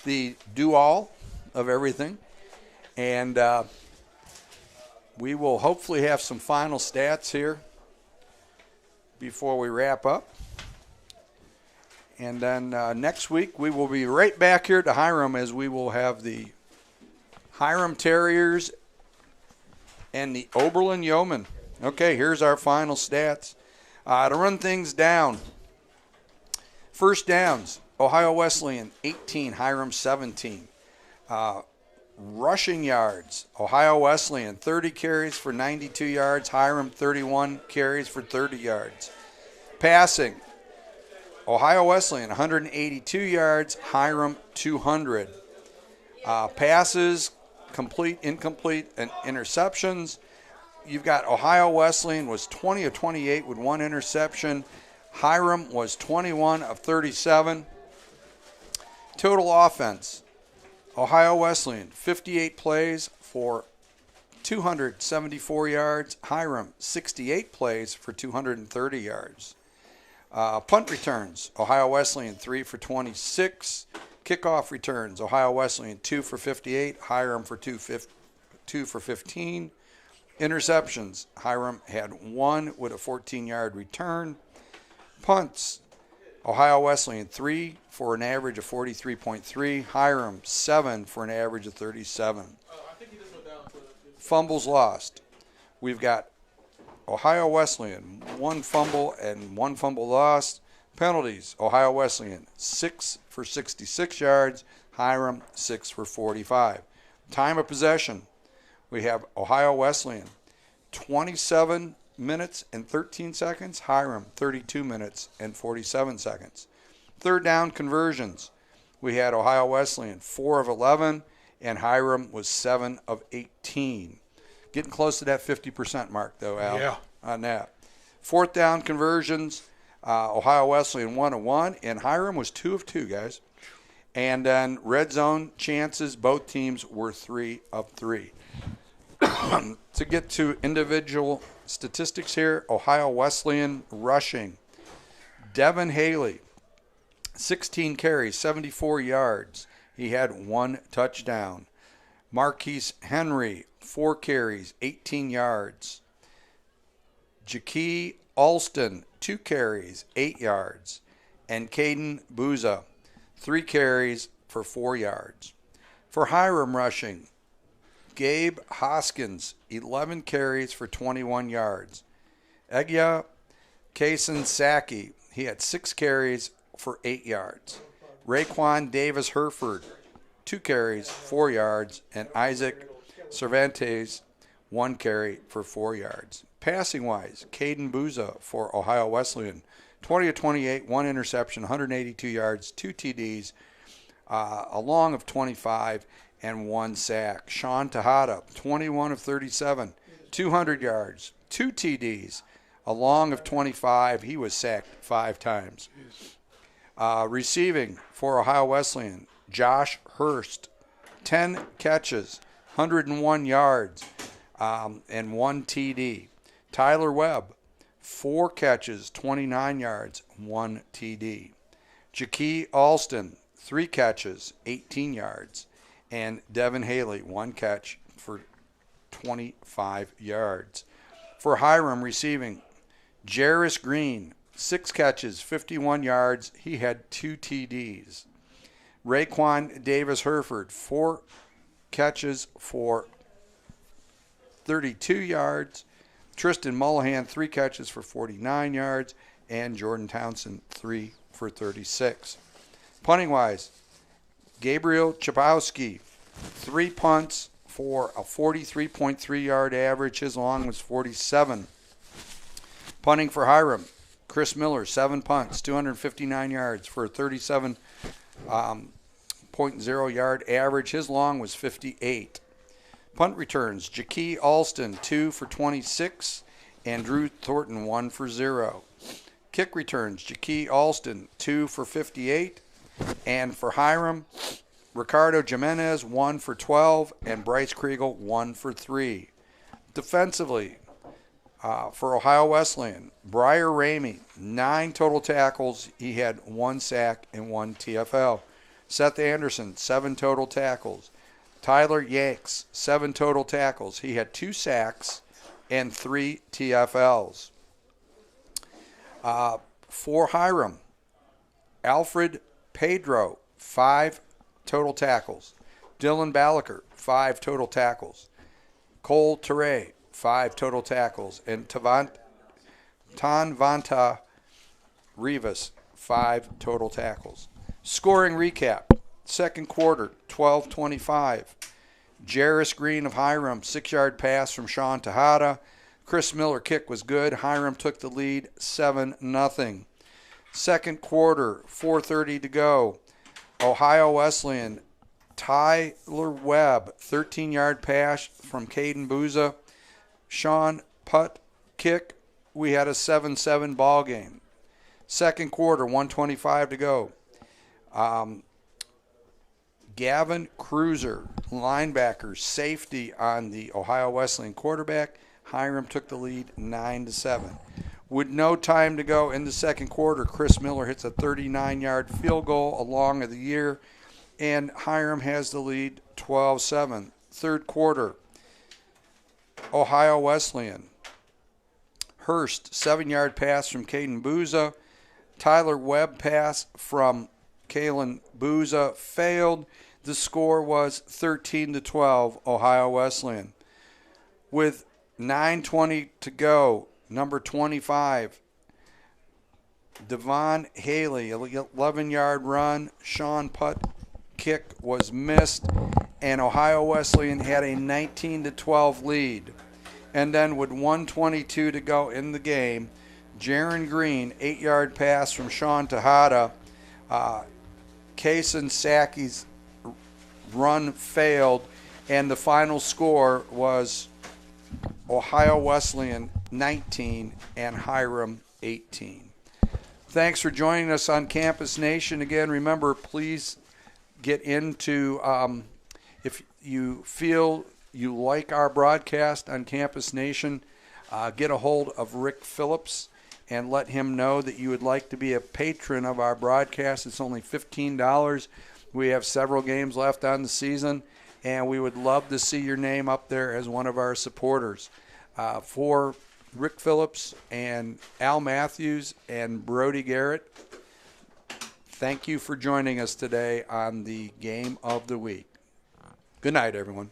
B: the do-all of everything. And we will hopefully have some final stats here before we wrap up. And then next week we will be right back here to Hiram as we will have the Hiram Terriers and the Oberlin Yeomen. Okay, here's our final stats. To run things down, first downs, Ohio Wesleyan 18, Hiram 17. Rushing yards, Ohio Wesleyan 30 carries for 92 yards, Hiram 31 carries for 30 yards. Passing, Ohio Wesleyan 182 yards, Hiram 200. Passes, complete, incomplete, and interceptions. You've got Ohio Wesleyan was 20 of 28 with 1 interception. Hiram was 21 of 37. Total offense, Ohio Wesleyan 58 plays for 274 yards. Hiram 68 plays for 230 yards. Punt returns, Ohio Wesleyan 3 for 26. Kickoff returns, Ohio Wesleyan 2 for 58. Hiram for 2 for 15. Interceptions, Hiram had 1 with a 14-yard return. Punts, Ohio Wesleyan 3 for an average of 43.3. Hiram 7 for an average of 37. Fumbles lost. We've got Ohio Wesleyan 1 fumble and 1 fumble lost. Penalties, Ohio Wesleyan 6 for 66 yards. Hiram 6 for 45. Time of possession, we have Ohio Wesleyan 27 minutes and 13 seconds. Hiram 32 minutes and 47 seconds. Third down conversions, we had Ohio Wesleyan 4 of 11 and Hiram was 7 of 18. Getting close to that 50% mark though, Al.
D: Yeah.
B: On that. Fourth down conversions, Ohio Wesleyan 1 of 1 and Hiram was 2 of 2, guys. And then red zone chances, both teams were 3 of 3. To get to individual statistics here, Ohio Wesleyan rushing. Devin Haley, 16 carries, 74 yards. He had 1 touchdown. Marquise Henry, 4 carries, 18 yards. Jakee Alston, 2 carries, 8 yards. And Caden Booza, 3 carries for 4 yards. For Hiram rushing, Gabe Hoskins, 11 carries for 21 yards. Egya Kason Saki, he had 6 carries for 8 yards. Raekwon Davis Herford, 2 carries, 4 yards. And Isaac Cervantes, 1 carry for 4 yards. Passing-wise, Caden Booza for Ohio Wesleyan, 20 of 28, 1 interception, 182 yards, 2 TDs, a long of 25, and 1 sack. Sean Tejada, 21 of 37, 200 yards, 2 TDs, a long of 25. He was sacked 5 times. Receiving for Ohio Wesleyan, Josh Hurst, 10 catches, 101 yards, and 1 TD. Tyler Webb, 4 catches, 29 yards, 1 TD. Jakee Alston, 3 catches, 18 yards. And Devin Haley, 1 catch for 25 yards. For Hiram receiving, Jarris Green, 6 catches, 51 yards. He had 2 TDs. Raekwon Davis Herford, 4 catches for 32 yards. Tristan Mullahan, 3 catches for 49 yards. And Jordan Townsend, 3 for 36. Punting-wise, Gabriel Chabowski, 3 punts for a 43.3 yard average. His long was 47. Punting for Hiram, Chris Miller, 7 punts, 259 yards for a 37.0 yard average. His long was 58. Punt returns, Jakee Alston, 2 for 26, and Drew Thornton, 1 for 0. Kick returns, Jakee Alston, 2 for 58, and for Hiram, Ricardo Jimenez, 1 for 12, and Bryce Kriegel, 1 for 3. Defensively, for Ohio Wesleyan, Briar Ramey, 9 total tackles. He had 1 sack and 1 TFL. Seth Anderson, 7 total tackles. Tyler Yanks, 7 total tackles. He had 2 sacks and 3 TFLs. For Hiram, Alfred Pedro, 5 total tackles. Dylan Ballaker, 5 total tackles. Cole Teray, 5 total tackles. And Tanvanta Rivas, 5 total tackles. Scoring recap. Second quarter, 12-25. Jarris Green of Hiram, 6-yard pass from Sean Tejada. Chris Miller kick was good. Hiram took the lead, 7-0. Second quarter, 4:30 to go. Ohio Wesleyan, Tyler Webb, 13-yard pass from Caden Booza. Sean Putt kick. We had a 7-7 ball game. Second quarter, 1:25 to go. Gavin Cruiser, linebacker, safety on the Ohio Wesleyan quarterback. Hiram took the lead 9-7. With no time to go in the second quarter, Chris Miller hits a 39-yard field goal along of the year, and Hiram has the lead 12-7. Third quarter, Ohio Wesleyan. Hurst, 7-yard pass from Caden Booza. Tyler Webb pass from Kalen Booza failed. The score was 13-12, Ohio Wesleyan. With 9:20 to go, number 25, Devon Haley, 11-yard run. Sean Putt kick was missed, and Ohio Wesleyan had a 19-12 lead. And then with 1:22 to go in the game, Jaron Green, 8-yard pass from Sean Tejada. Kason Saki's run failed, and the final score was Ohio Wesleyan 19 and Hiram 18. Thanks for joining us on Campus Nation. Again, remember, please get into, if you feel you like our broadcast on Campus Nation, get a hold of Rick Phillips and let him know that you would like to be a patron of our broadcast. It's only $15. We have several games left on the season, and we would love to see your name up there as one of our supporters. For Rick Phillips and Al Matthews and Brody Garrett, thank you for joining us today on the Game of the Week. Good night, everyone.